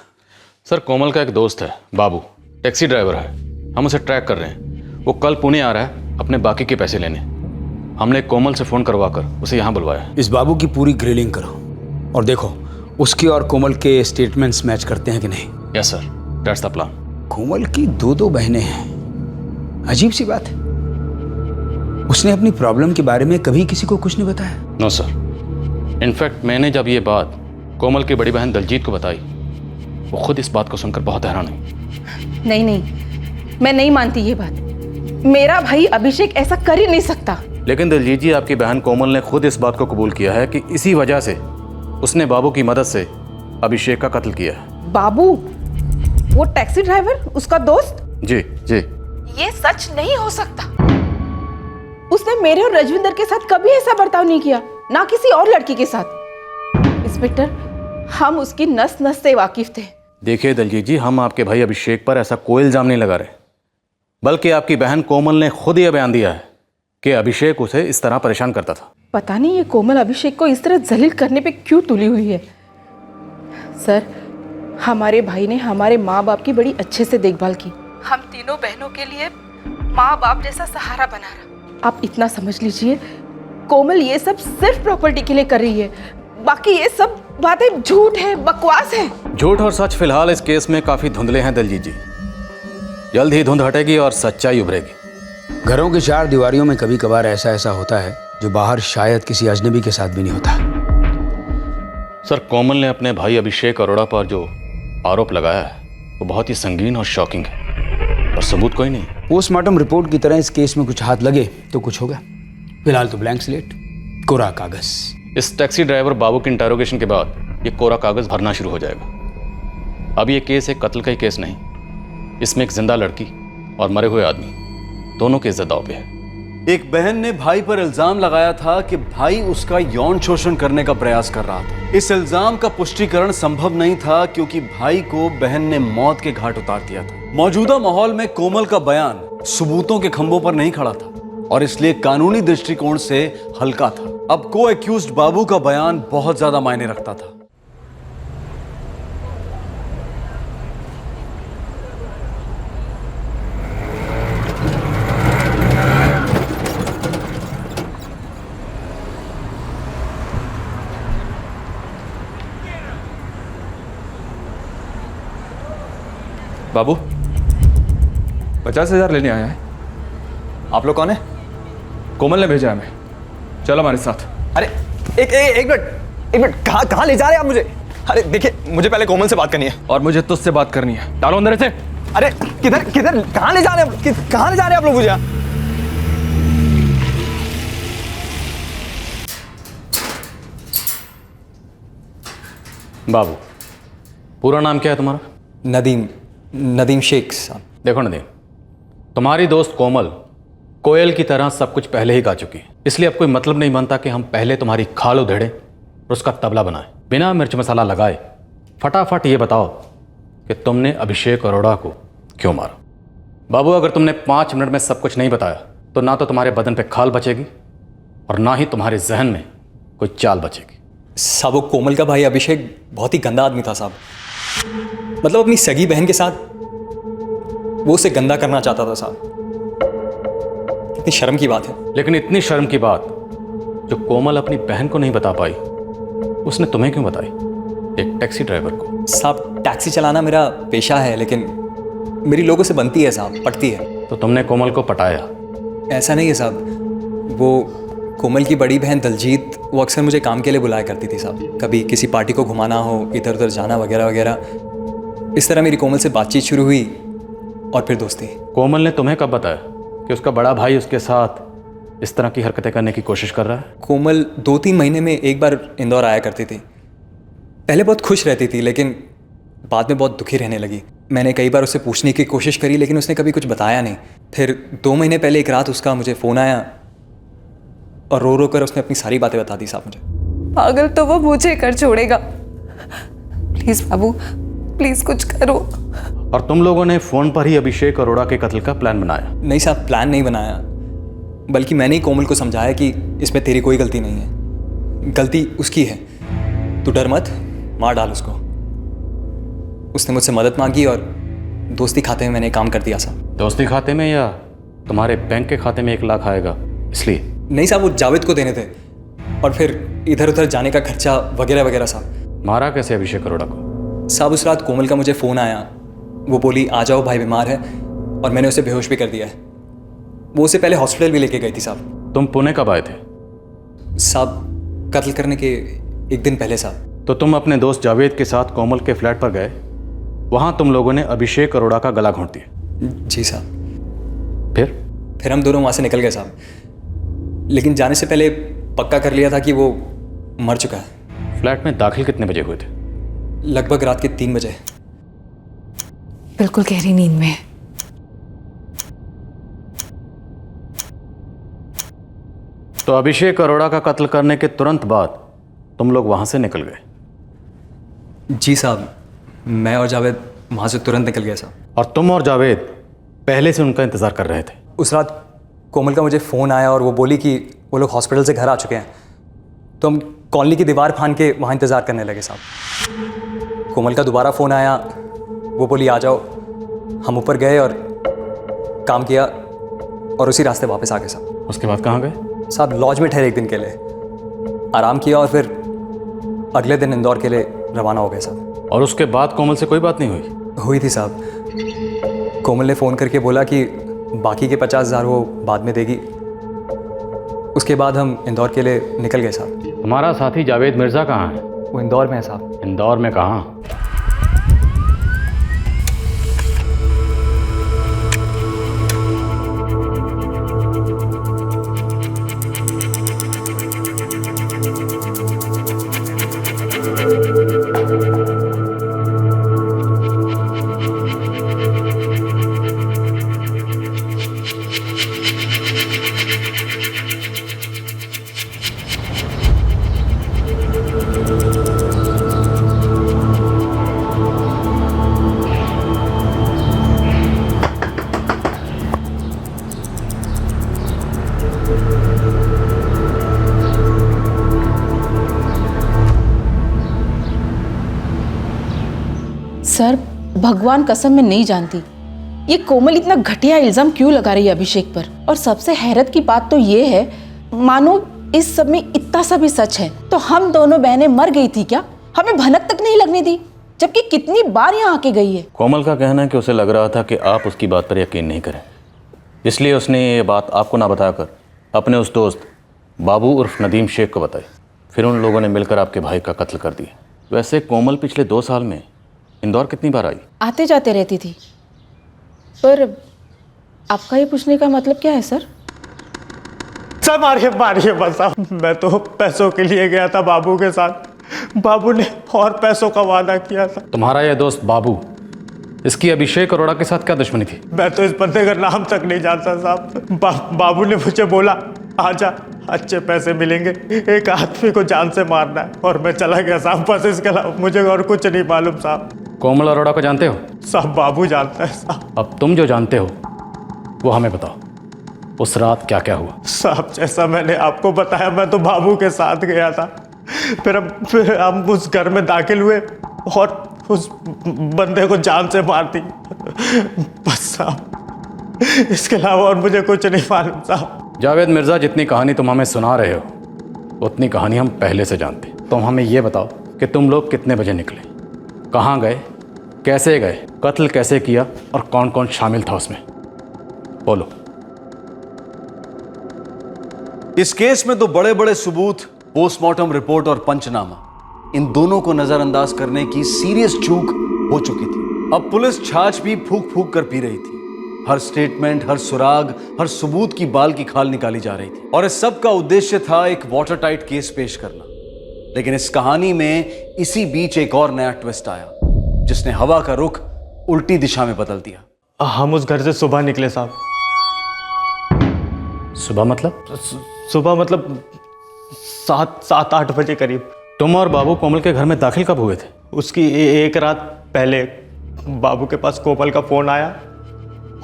सर, कोमल का एक दोस्त है बाबू, टैक्सी ड्राइवर है। हम उसे ट्रैक कर रहे हैं। वो कल पुणे आ रहा है अपने बाकी के पैसे लेने। हमने कोमल से फ़ोन करवाकर उसे यहाँ बुलवाया है। इस बाबू की पूरी ग्रिलिंग करो और देखो उसकी और कोमल के स्टेटमेंट्स मैच करते हैं कि नहीं। Yes sir, that's the plan. Komal की 2 बहनें हैं, अजीब सी बात है। उसने अपनी प्रॉब्लम के बारे में कभी किसी को कुछ नहीं बताया? No sir. इनफैक्ट मैंने जब ये बात कोमल की बड़ी बहन दलजीत को बताई, वो खुद इस बात को सुनकर बहुत हैरान हुई। नहीं, मैं नहीं मानती ये बात। मेरा भाई अभिषेक ऐसा कर ही नहीं सकता। लेकिन दलजीत जी, आपकी बहन कोमल ने खुद इस बात को कबूल किया है कि इसी वजह से उसने बाबू की मदद से अभिषेक का कत्ल किया है। बाबू, वो टैक्सी ड्राइवर, उसका दोस्त? जी जी। ये सच नहीं हो सकता। उसने मेरे और रजविंदर के साथ कभी ऐसा बर्ताव नहीं किया, ना किसी और लड़की के साथ। इंस्पेक्टर, हम उसकी नस नस से वाकिफ थे। देखिए दलजीत जी, हम आपके भाई अभिषेक पर ऐसा कोई इल्जाम नहीं लगा रहे, बल्कि आपकी बहन कोमल ने खुद यह बयान दिया है कि अभिषेक उसे इस तरह परेशान करता था। पता नहीं ये कोमल अभिषेक को इस तरह जलील करने पे क्यों तुली हुई है। सर, हमारे भाई ने हमारे माँ बाप की बड़ी अच्छे से देखभाल की। हम तीनों बहनों के लिए माँ बाप जैसा सहारा बना रहा। आप इतना समझ लीजिए, कोमल ये सब सिर्फ प्रॉपर्टी के लिए कर रही है, बाकी ये सब बातें झूठ है, बकवास है। झूठ और सच फिलहाल इस केस में काफी धुंधले हैं दलजीत जी। जल्द ही धुंध हटेगी और सच्चाई उभरेगी। घरों की 4 दीवारियों में कभी कभार ऐसा होता है जो बाहर शायद किसी अजनबी के साथ भी नहीं होता। सर, कोमल ने अपने भाई अभिषेक अरोड़ा पर जो आरोप लगाया है वो बहुत ही संगीन और शॉकिंग है। और सबूत कोई नहीं। पोस्टमार्टम रिपोर्ट की तरह इस केस में कुछ हाथ लगे तो कुछ होगा, फिलहाल तो ब्लैंक स्लेट, कोरा कागज। इस टैक्सी ड्राइवर बाबू के इंटरोगेशन के बाद ये कोरा कागज भरना शुरू हो जाएगा। अब ये केस एक कत्ल का ही केस नहीं, इसमें एक जिंदा लड़की और मरे हुए आदमी दोनों की इज्जत दांव पे है। एक बहन ने भाई पर इल्जाम लगाया था कि भाई उसका यौन शोषण करने का प्रयास कर रहा था। इस इल्जाम का पुष्टिकरण संभव नहीं था क्योंकि भाई को बहन ने मौत के घाट उतार दिया था। मौजूदा माहौल में कोमल का बयान सबूतों के खंभों पर नहीं खड़ा था और इसलिए कानूनी दृष्टिकोण से हल्का था। अब को एक्यूज्ड बाबू का बयान बहुत ज्यादा मायने रखता था। बाबू 50,000 लेने आया है। आप लोग कौन है? कोमल ने भेजा है हमें, चलो हमारे साथ। अरे एक मिनट, कहाँ ले जा रहे हैं आप मुझे? अरे देखिए, मुझे पहले कोमल से बात करनी है। और मुझे तुझसे बात करनी है। डालो अंदर से। अरे किधर कहाँ ले जा रहे हैं? कहाँ ले जा रहे हैं आप लोग मुझे? बाबू, पूरा नाम क्या है तुम्हारा? नदीम शेख साहब। देखो नदीम, तुम्हारी दोस्त कोमल कोयल की तरह सब कुछ पहले ही गा चुकी है, इसलिए अब कोई मतलब नहीं बनता कि हम पहले तुम्हारी खाल उधेड़े और उसका तबला बनाए। बिना मिर्च मसाला लगाए फटाफट ये बताओ कि तुमने अभिषेक अरोड़ा को क्यों मारा। बाबू, अगर तुमने 5 मिनट में सब कुछ नहीं बताया तो ना तो तुम्हारे बदन पे खाल बचेगी और ना ही तुम्हारे जहन में कोई चाल बचेगी। साहब, वो कोमल का भाई अभिषेक बहुत ही गंदा आदमी था साहब। मतलब अपनी सगी बहन के साथ वो उसे गंदा करना चाहता था साहब। कितनी शर्म की बात है। लेकिन इतनी शर्म की बात जो कोमल अपनी बहन को नहीं बता पाई, उसने तुम्हें क्यों बताई, एक टैक्सी ड्राइवर को? साहब, टैक्सी चलाना मेरा पेशा है, लेकिन मेरी लोगों से बनती है साहब, पटती है। तो तुमने कोमल को पटाया? ऐसा नहीं है साहब। वो कोमल की बड़ी बहन दलजीत, वो अक्सर मुझे काम के लिए बुलाया करती थी साहब। कभी किसी पार्टी को घुमाना हो, इधर उधर जाना वगैरह वगैरह। इस तरह मेरी कोमल से बातचीत शुरू हुई और फिर दोस्ती। कोमल ने तुम्हें कब बताया कि उसका बड़ा भाई उसके साथ इस तरह की हरकतें करने की कोशिश कर रहा है? कोमल 2-3 महीने में एक बार इंदौर आया करती थी। पहले बहुत खुश रहती थी, लेकिन बाद में बहुत दुखी रहने लगी। मैंने कई बार उससे पूछने की कोशिश करी, लेकिन उसने कभी कुछ बताया नहीं। फिर 2 महीने पहले एक रात उसका मुझे फ़ोन आया और रो रो कर उसने अपनी सारी बातें बता दी साहब मुझे। पागल तो वो मुझे कर छोड़ेगा। प्लीज बाबू, प्लीज कुछ करो। और तुम लोगों ने फ़ोन पर ही अभिषेक अरोड़ा के कत्ल का प्लान बनाया? नहीं साहब, प्लान नहीं बनाया, बल्कि मैंने ही कोमल को समझाया कि इसमें तेरी कोई गलती नहीं है, गलती उसकी है। तू डर मत, मार डाल उसको। उसने मुझसे मदद मांगी और दोस्ती खाते में मैंने काम कर दिया साहब। दोस्ती खाते में या तुम्हारे बैंक के खाते में 1 लाख आएगा इसलिए? नहीं साहब, वो जावेद को देने थे और फिर इधर उधर जाने का खर्चा वगैरह वगैरह साहब। मारा कैसे अभिषेक अरोड़ा को? साहब, उस रात कोमल का मुझे फ़ोन आया। वो बोली आ जाओ भाई बीमार है, और मैंने उसे बेहोश भी कर दिया है। वो उसे पहले हॉस्पिटल भी लेके गई थी साहब। तुम पुणे कब आए थे? साहब, कत्ल करने के 1 दिन पहले साहब। तो तुम अपने दोस्त जावेद के साथ कोमल के फ्लैट पर गए, वहाँ तुम लोगों ने अभिषेक अरोड़ा का गला घोंट दिया? जी साहब। फिर हम दोनों वहाँ से निकल गए साहब, लेकिन जाने से पहले पक्का कर लिया था कि वो मर चुका है। फ्लैट में दाखिल कितने बजे हुए थे? लगभग रात के 3 बजे। बिल्कुल गहरी नींद में। तो अभिषेक अरोड़ा का कत्ल करने के तुरंत बाद तुम लोग वहां से निकल गए? जी साहब, मैं और जावेद वहां से तुरंत निकल गए साहब। और तुम और जावेद पहले से उनका इंतजार कर रहे थे? उस रात कोमल का मुझे फ़ोन आया और वो बोली कि वो लोग हॉस्पिटल से घर आ चुके हैं, तो हम कॉलोनी की दीवार फांद के वहाँ इंतज़ार करने लगे साहब। कोमल का दोबारा फ़ोन आया, वो बोली आ जाओ। हम ऊपर गए और काम किया और उसी रास्ते वापस आ गए साहब। उसके बाद कहाँ गए? साहब, लॉज में ठहरे 1 दिन के लिए, आराम किया और फिर अगले दिन इंदौर के लिए रवाना हो गए साहब। और उसके बाद कोमल से कोई बात नहीं हुई? हुई थी साहब। कोमल ने फ़ोन करके बोला कि बाकी के 50,000 वो बाद में देगी। उसके बाद हम इंदौर के लिए निकल गए साहब। तुम्हारा साथी जावेद मिर्ज़ा कहाँ है? वो इंदौर में है साहब। इंदौर में कहाँ? सर, भगवान कसम मैं नहीं जानती ये कोमल इतना घटिया इल्जाम क्यों लगा रही है अभिषेक पर। और सबसे हैरत की बात तो ये है, मानो इस सब में इतना सा भी सच है तो हम दोनों बहनें मर गई थी क्या? हमें भनक तक नहीं लगने दी, जबकि कितनी बार यहाँ आके गई है। कोमल का कहना है कि उसे लग रहा था कि आप उसकी बात पर यकीन नहीं करें, इसलिए उसने ये बात आपको ना बताकर अपने उस दोस्त बाबू उर्फ नदीम शेख को बताई। फिर उन लोगों ने मिलकर आपके भाई का कत्ल कर दिया। वैसे कोमल पिछले 2 साल में इंदौर कितनी बार आई? आते जाते रहती थी। पर आपका ये पूछने का मतलब क्या है सर? सर मारिए मारिए बस साहब, मैं तो पैसों के लिए गया था बाबू के साथ, बाबू ने और पैसों का वादा किया था। तुम्हारा यह दोस्त बाबू, इसकी अभिषेक अरोड़ा के साथ क्या दुश्मनी थी? मैं तो इस बंदे का नाम तक नहीं जानता साहब। बाबू ने मुझे बोला आजा, अच्छे पैसे मिलेंगे, एक आदमी को जान से मारना है, और मैं चला गया साहब। बस इसके अलावा मुझे और कुछ नहीं मालूम साहब। कोमल अरोड़ा को जानते हो? साहब बाबू जानता है साहब। अब तुम जो जानते हो वो हमें बताओ, उस रात क्या क्या हुआ? साहब जैसा मैंने आपको बताया, मैं तो बाबू के साथ गया था। फिर हम उस घर में दाखिल हुए और उस बंदे को जान से मार दी। बस साहब, इसके अलावा और मुझे कुछ नहीं मालूम साहब। जावेद मिर्ज़ा, जितनी कहानी तुम हमें सुना रहे हो उतनी कहानी हम पहले से जानते। तुम हमें ये बताओ कि तुम लोग कितने बजे निकले, कहाँ गए, कैसे गए, कत्ल कैसे किया और कौन कौन शामिल था उसमें, बोलो। इस केस में तो बड़े बड़े सबूत, पोस्टमार्टम रिपोर्ट और पंचनामा, इन दोनों को नजरअंदाज करने की सीरियस चूक हो चुकी थी। अब पुलिस छाछ भी फूक फूक कर पी रही थी। हर स्टेटमेंट, हर सुराग, हर सबूत की बाल की खाल निकाली जा रही थी, और इस सब का उद्देश्य था एक वाटर टाइट केस पेश करना। लेकिन इस कहानी में इसी बीच एक और नया ट्विस्ट आया, जिसने हवा का रुख उल्टी दिशा में बदल दिया। हम उस घर से सुबह निकले साहब। सुबह मतलब? सुबह मतलब 7-8 बजे करीब। तुम और बाबू कोमल के घर में दाखिल कब हुए थे? उसकी एक रात पहले बाबू के पास कोमल का फोन आया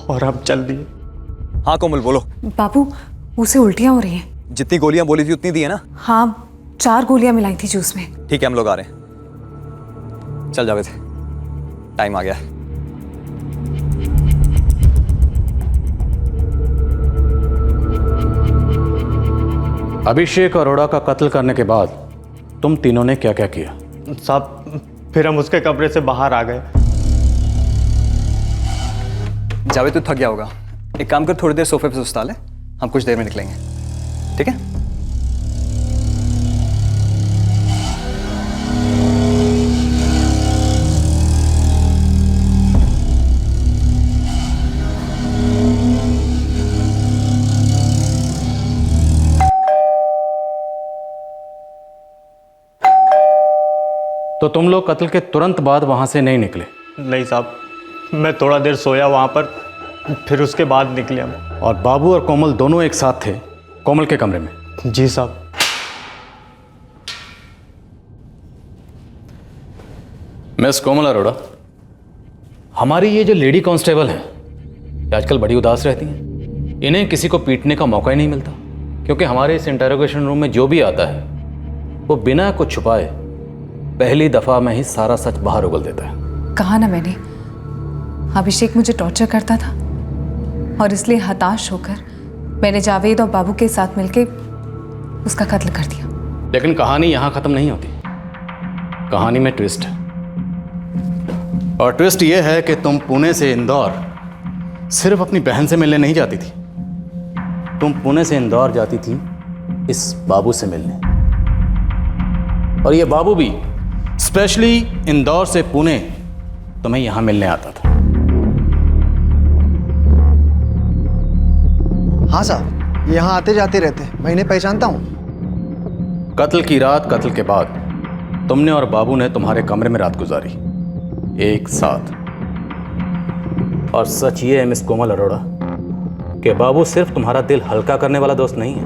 और हम चल दिए। हाँ कोमल बोलो। बाबू, उसे उल्टियाँ हो रही हैं। जितनी गोलियां बोली थी उतनी दी है ना? हाँ, 4 गोलियां मिलाई थी जूस में। ठीक है, हम लोग आ रहे हैं। चल जावेद, टाइम आ गया है। अभिषेक अरोड़ा का कत्ल करने के बाद तुम तीनों ने क्या क्या किया? साहब फिर हम उसके कमरे से बाहर आ गए। जावेद तू थक गया होगा, एक काम कर, थोड़ी देर सोफे पे सुस्ता ले, हम कुछ देर में निकलेंगे, ठीक है? तो तुम लोग कत्ल के तुरंत बाद वहां से नहीं निकले? नहीं साहब, मैं थोड़ा देर सोया वहाँ पर, फिर उसके बाद निकले हम। और बाबू और कोमल दोनों एक साथ थे कोमल के कमरे में? जी साहब। मिस कोमल अरोड़ा, हमारी ये जो लेडी कांस्टेबल हैं, ये आजकल बड़ी उदास रहती हैं। इन्हें किसी को पीटने का मौका ही नहीं मिलता, क्योंकि हमारे इस इंटरोगेशन रूम में जो भी आता है वो बिना कुछ छुपाए पहली दफा में ही सारा सच बाहर उगल देता है। कहा ना मैंने, अभिषेक मुझे टॉर्चर करता था और इसलिए हताश होकर मैंने जावेद और बाबू के साथ मिलकर उसका कत्ल कर दिया। लेकिन कहानी यहाँ खत्म नहीं होती, कहानी में ट्विस्ट है। और ट्विस्ट ये है कि तुम पुणे से इंदौर सिर्फ अपनी बहन से मिलने नहीं जाती थी, तुम पुणे से इंदौर जाती थी इस बाबू से मिलने। और ये बाबू भी स्पेशली इंदौर से पुणे तुम्हें यहां मिलने आता था। हाँ साहब, यहाँ आते जाते रहते, मैं इन्हें पहचानता हूँ। कत्ल की रात, कत्ल के बाद तुमने और बाबू ने तुम्हारे कमरे में रात गुजारी एक साथ। और सच ये है मिस कोमल अरोड़ा कि बाबू सिर्फ तुम्हारा दिल हल्का करने वाला दोस्त नहीं है,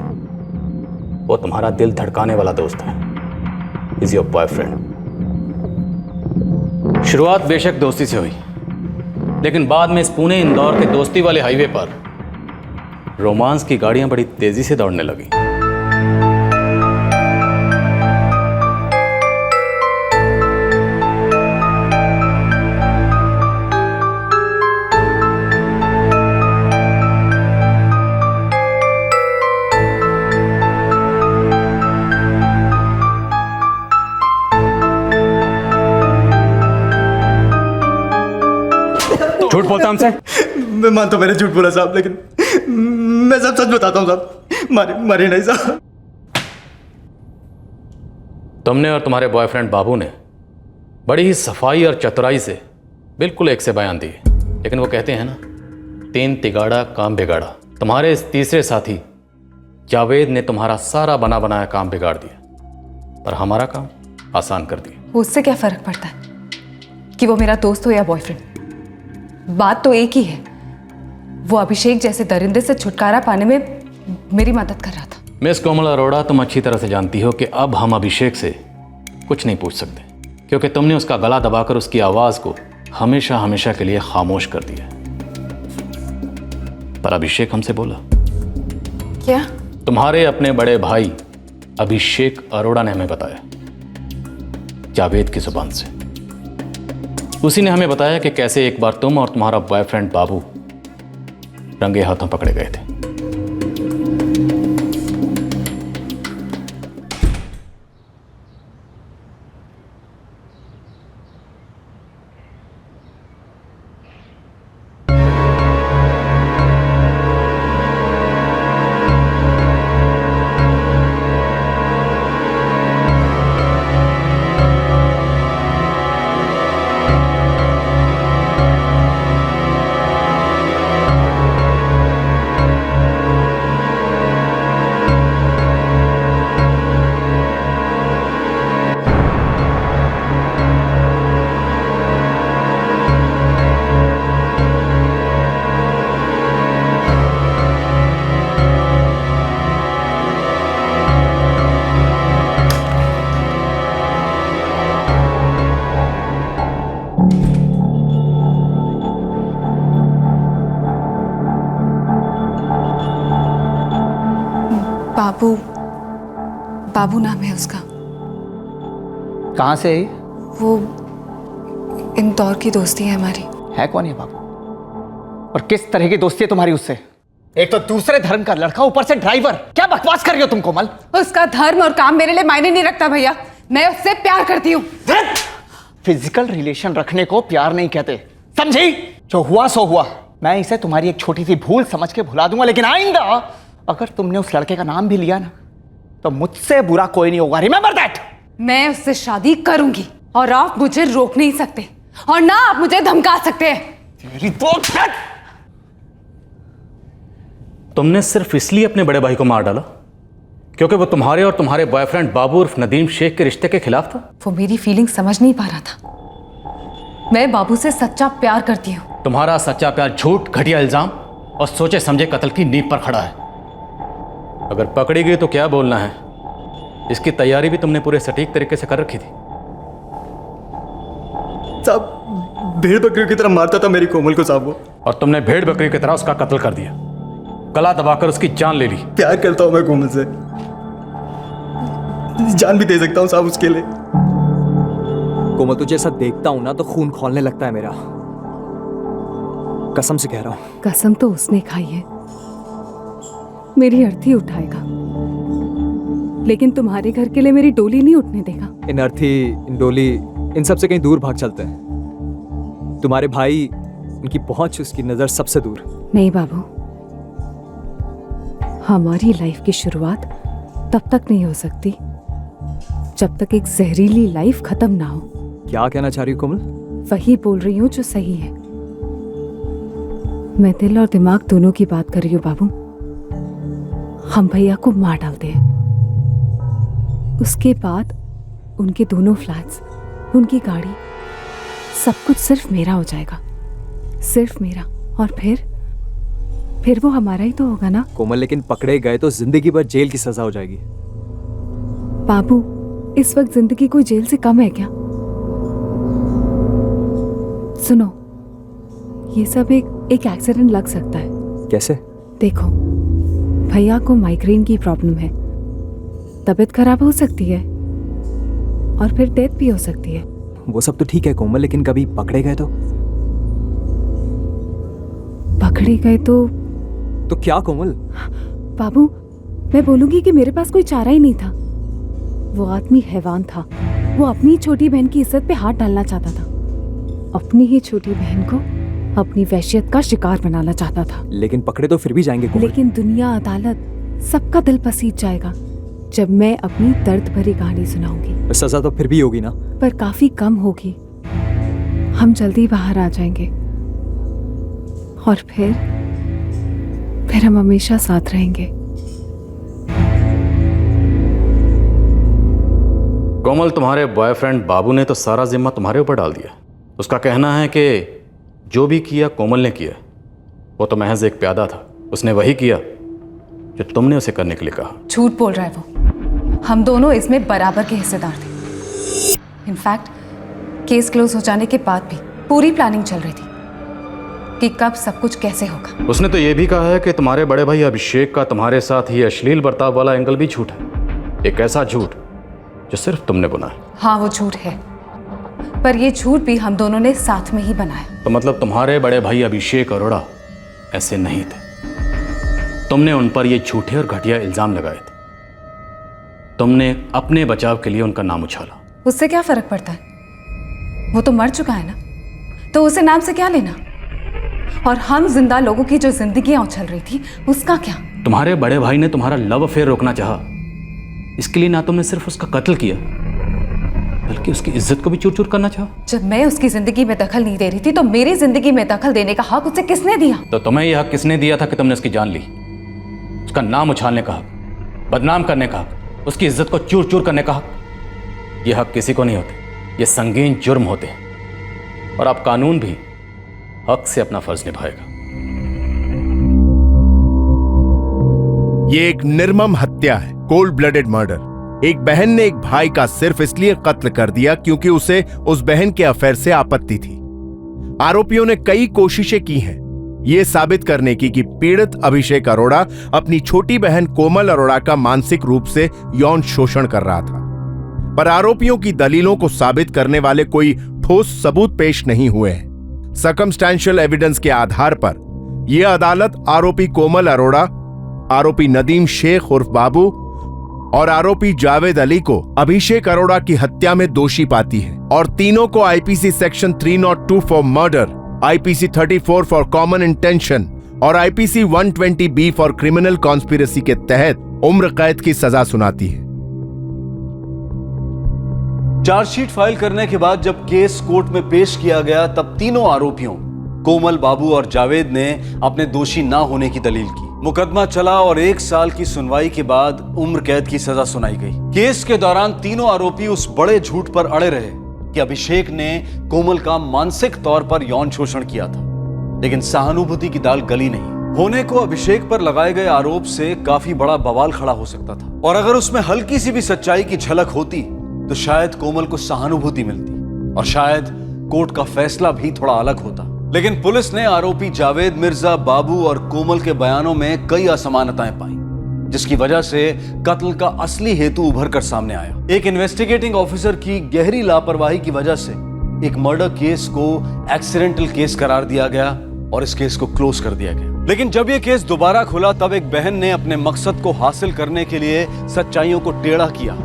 वो तुम्हारा दिल धड़काने वाला दोस्त है। Is your boyfriend. शुरुआत बेशक दोस्ती से हुई, लेकिन बाद में इस पुणे इंदौर के दोस्ती वाले हाईवे पर रोमांस की गाड़ियां बड़ी तेजी से दौड़ने लगी। झूठ बोलता हमसे? मैं मानता हूं मैंने झूठ बोला साहब, लेकिन मैं सब सच बताता हूं साहब। मारे नहीं साहब। तुमने और तुम्हारे बॉयफ्रेंड बाबू ने बड़ी ही सफाई और चतुराई से बिल्कुल एक से बयान दिए, लेकिन वो कहते हैं ना, 3 तिगाड़ा काम बिगाड़ा। तुम्हारे इस तीसरे साथी जावेद ने तुम्हारा सारा बना बनाया काम बिगाड़ दिया और हमारा काम आसान कर दिया। उससे क्या फर्क पड़ता है कि वो मेरा दोस्त हो या बॉयफ्रेंड? बात तो एक ही है, वो अभिषेक जैसे दरिंदे से छुटकारा पाने में मेरी मदद कर रहा था। मिस कोमल अरोड़ा, तुम अच्छी तरह से जानती हो कि अब हम अभिषेक से कुछ नहीं पूछ सकते, क्योंकि तुमने उसका गला दबाकर उसकी आवाज को हमेशा हमेशा के लिए खामोश कर दिया। पर अभिषेक हमसे बोला। क्या? तुम्हारे अपने बड़े भाई अभिषेक अरोड़ा ने हमें बताया, जावेद की जुबान से। उसी ने हमें बताया कि कैसे एक बार तुम और तुम्हारा बॉयफ्रेंड बाबू रंगे हाथों पकड़े गए थे। बाबू नाम है उसका। कहाँ से है? वो इंदौर की दोस्ती है हमारी। है कौन है बाबू? और किस तरह की दोस्ती है तुम्हारी उससे? एक तो दूसरे धर्म का लड़का, ऊपर से ड्राइवर। क्या बकवास कर रही हो तुम कोमल? उसका धर्म और काम मेरे लिए मायने नहीं रखता भैया, मैं उससे प्यार करती हूँ। फिजिकल रिलेशन रखने को प्यार नहीं कहते, समझी? जो हुआ सो हुआ। मैं इसे तुम्हारी एक छोटी सी भूल समझ के भुला दूंगा, लेकिन आइंदा अगर तुमने उस लड़के का नाम भी लिया ना, तो मुझसे बुरा कोई नहीं होगा। Remember that. मैं उससे शादी करूंगी और आप मुझे रोक नहीं सकते, और ना आप मुझे धमका सकते हैं। तुमने सिर्फ इसलिए अपने बड़े भाई को मार डाला क्योंकि वो तुम्हारे और तुम्हारे बॉयफ्रेंड बाबू उर्फ नदीम शेख के रिश्ते के खिलाफ था? वो मेरी फीलिंग समझ नहीं पा रहा था। मैं बाबू से सच्चा प्यार करती हूँ। तुम्हारा सच्चा प्यार झूठ, घटिया इल्जाम और सोचे समझे कत्ल की नींव पर खड़ा है। अगर पकड़ी गई तो क्या बोलना है, इसकी तैयारी भी तुमने पूरे सटीक तरीके से कर रखी थी। साहब, भेड़ बकरियों की तरह मारता था मेरी कोमल को साहब वो। और तुमने भेड़ बकरी की तरह उसका कत्ल कर दिया, गला दबाकर उसकी जान ले ली। प्यार करता हूं मैं कोमल से, जान भी दे सकता हूं साहब उसके लिए। कोमल, तुझे ऐसा देखता हूं ना तो खून खौलने लगता है मेरा, कसम से कह रहा हूं। कसम तो उसने खाई है, मेरी अर्थी उठाएगा, लेकिन तुम्हारे घर के लिए मेरी डोली नहीं उठने देगा। इन अर्थी, इन डोली, इन सब से कहीं दूर भाग चलते हैं। तुम्हारे भाई, उनकी पहुंच, उसकी नजर सबसे दूर। नहीं बाबू, हमारी लाइफ की शुरुआत तब तक नहीं हो सकती जब तक एक जहरीली लाइफ खत्म ना हो। क्या कहना चाह रही हो कोमल? वही बोल रही हूँ जो सही है। मैं दिल और दिमाग दोनों की बात कर रही हूँ बाबू। हम भैया को मार डालते हैं, उसके बाद उनके दोनों फ्लैट्स, उनकी गाड़ी, सब कुछ सिर्फ मेरा हो जाएगा, सिर्फ मेरा। और फिर वो हमारा ही तो होगा ना। कोमल लेकिन पकड़े गए तो जिंदगी भर जेल की सजा हो जाएगी। बाबू, इस वक्त जिंदगी कोई जेल से कम है क्या? सुनो, ये सब एक एक्सीडेंट लग सकता है। कैसे? देखो, भैया को माइग्रेन की प्रॉब्लम है, तबीयत खराब हो सकती है और फिर डेथ भी हो सकती है। वो सब तो ठीक है कोमल, लेकिन कभी पकड़े गए तो? पकड़े गए तो क्या कोमल? बाबू, मैं बोलूंगी कि मेरे पास कोई चारा ही नहीं था। वो आदमी हैवान था। वो अपनी छोटी बहन की इज्जत पे हाथ डालना चाहता था। अपनी ही छोटी बहन को अपनी वहशियत का शिकार बनाना चाहता था। लेकिन पकड़े तो फिर भी जाएंगे कोमल। लेकिन दुनिया, अदालत, सबका दिल पसीज जाएगा जब मैं अपनी दर्द भरी कहानी सुनाऊंगी। सजा तो फिर भी होगी ना? पर काफी कम होगी। हम जल्दी बाहर आ जाएंगे और फिर हम हमेशा साथ रहेंगे। कोमल, तुम्हारे बॉयफ्रेंड बाबू ने तो सारा जिम्मा तुम्हारे ऊपर डाल दिया। उसका कहना है कि जो भी किया कोमल ने किया। वो तो महज एक प्यादा था, उसने वही किया जो तुमने उसे करने के लिए कहा। झूठ बोल रहा है वो। हम दोनों इसमें बराबर के हिस्सेदार थे। इनफैक्ट केस क्लोज हो जाने के बाद भी पूरी प्लानिंग चल रही थी कि कब सब कुछ कैसे होगा। उसने तो ये भी कहा है कि तुम्हारे बड़े भाई अभिषेक का तुम्हारे साथ ही अश्लील बर्ताव वाला एंगल भी झूठ है। एक ऐसा झूठ जो सिर्फ तुमने बुना है। हाँ, वो झूठ है, पर ये झूठ भी हम दोनों ने साथ में ही बनाया। तो मतलब तुम्हारे बड़े भाई अभिषेक अरोड़ा ऐसे नहीं थे। तुमने उन पर ये झूठे और घटिया इल्जाम लगाए थे। तुमने अपने बचाव के लिए उनका नाम उछाला। उससे क्या फर्क पड़ता है? वो तो मर चुका है ना, तो उसे नाम से क्या लेना? और हम जिंदा लोगों की जो जिंदगियां उछल रही थी, उसका क्या? तुम्हारे बड़े भाई ने तुम्हारा लव अफेयर रोकना चाहा। इसके लिए ना तुमने सिर्फ उसका कत्ल किया, बल्कि उसकी इज्जत को भी चूर चूर करना चाहा। जब मैं उसकी जिंदगी में दखल नहीं दे रही थी, तो मेरी जिंदगी में दखल देने का हक उसे किसने दिया? तो तुम्हें यह हक किसने दिया था कि तुमने उसकी जान ली? उसका नाम उछालने का हक, बदनाम करने का हक, उसकी इज्जत को चूर चूर करने का हक। यह हक किसी को नहीं होते। ये संगीन जुर्म होते हैं और अब कानून भी हक से अपना फर्ज निभाएगा। ये एक निर्मम हत्या है, कोल्ड ब्लडेड मर्डर। एक बहन ने एक भाई का सिर्फ इसलिए कत्ल कर दिया क्योंकि उसे उस बहन के अफेयर से आपत्ति थी। आरोपियों ने कई कोशिशें की हैं यह साबित करने की कि पीड़ित अभिषेक अरोड़ा अपनी छोटी बहन कोमल अरोड़ा का मानसिक रूप से यौन शोषण कर रहा था, पर आरोपियों की दलीलों को साबित करने वाले कोई ठोस सबूत पेश नहीं हुए हैं। सर्कमस्टेंशियल एविडेंस के आधार पर यह अदालत आरोपी कोमल अरोड़ा, आरोपी नदीम शेख उर्फ बाबू और आरोपी जावेद अली को अभिषेक अरोड़ा की हत्या में दोषी पाती है और तीनों को IPC section 302 for murder, IPC 34 for common intention और IPC 120B for criminal conspiracy के तहत उम्र कैद की सजा सुनाती है। चार्जशीट फाइल करने के बाद जब केस कोर्ट में पेश किया गया, तब तीनों आरोपियों कोमल, बाबू और जावेद ने अपने दोषी ना होने की दलील की। मुकदमा चला और 1 साल की सुनवाई के बाद उम्र कैद की सजा सुनाई गई। केस के दौरान तीनों आरोपी उस बड़े झूठ पर अड़े रहे कि अभिषेक ने कोमल का मानसिक तौर पर यौन शोषण किया था, लेकिन सहानुभूति की दाल गली नहीं। होने को अभिषेक पर लगाए गए आरोप से काफी बड़ा बवाल खड़ा हो सकता था और अगर उसमें हल्की सी भी सच्चाई की झलक होती तो शायद कोमल को सहानुभूति मिलती और शायद कोर्ट का फैसला भी थोड़ा अलग होता। लेकिन पुलिस ने आरोपी जावेद मिर्जा, बाबू और कोमल के बयानों में कई असमानताएं पाई, जिसकी वजह से कत्ल का असली हेतु उभर कर सामने आया। एक इन्वेस्टिगेटिंग ऑफिसर की गहरी लापरवाही की वजह से एक मर्डर केस को एक्सीडेंटल केस करार दिया गया और इस केस को क्लोज कर दिया गया। लेकिन जब यह केस दोबारा खुला, तब एक बहन ने अपने मकसद को हासिल करने के लिए सच्चाइयों को टेढ़ा किया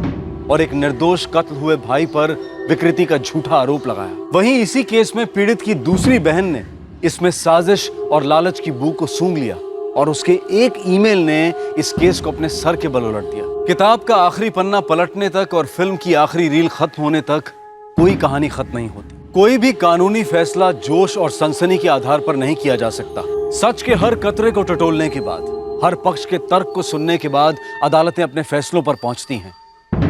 और एक निर्दोष कत्ल हुए भाई पर विकृति का झूठा आरोप लगाया। वहीं इसी केस में पीड़ित की दूसरी बहन ने इसमें साजिश और लालच की बू को सूंघ लिया और उसके एक ईमेल ने इस केस को अपने सर के बल उलट दिया। किताब का आखिरी पन्ना पलटने तक और फिल्म की आखिरी रील खत्म होने तक कोई कहानी खत्म नहीं होती। कोई भी कानूनी फैसला जोश और सनसनी के आधार पर नहीं किया जा सकता। सच के हर कतरे को टटोलने के बाद, हर पक्ष के तर्क को सुनने के बाद अदालतें अपने फैसलों पर पहुंचती हैं।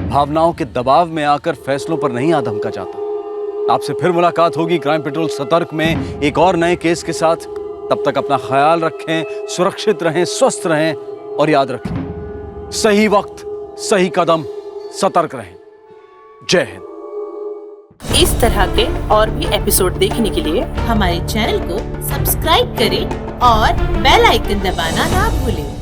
भावनाओं के दबाव में आकर फैसलों पर नहीं आदम का जाता। आपसे फिर मुलाकात होगी क्राइम पेट्रोल सतर्क में एक और नए केस के साथ। तब तक अपना ख्याल रखें, सुरक्षित रहें, स्वस्थ रहें और याद रखें, सही वक्त सही कदम, सतर्क रहें। जय हिंद। इस तरह के और भी एपिसोड देखने के लिए हमारे चैनल को सब्सक्राइब करें और बेल आइकन दबाना ना भूलें।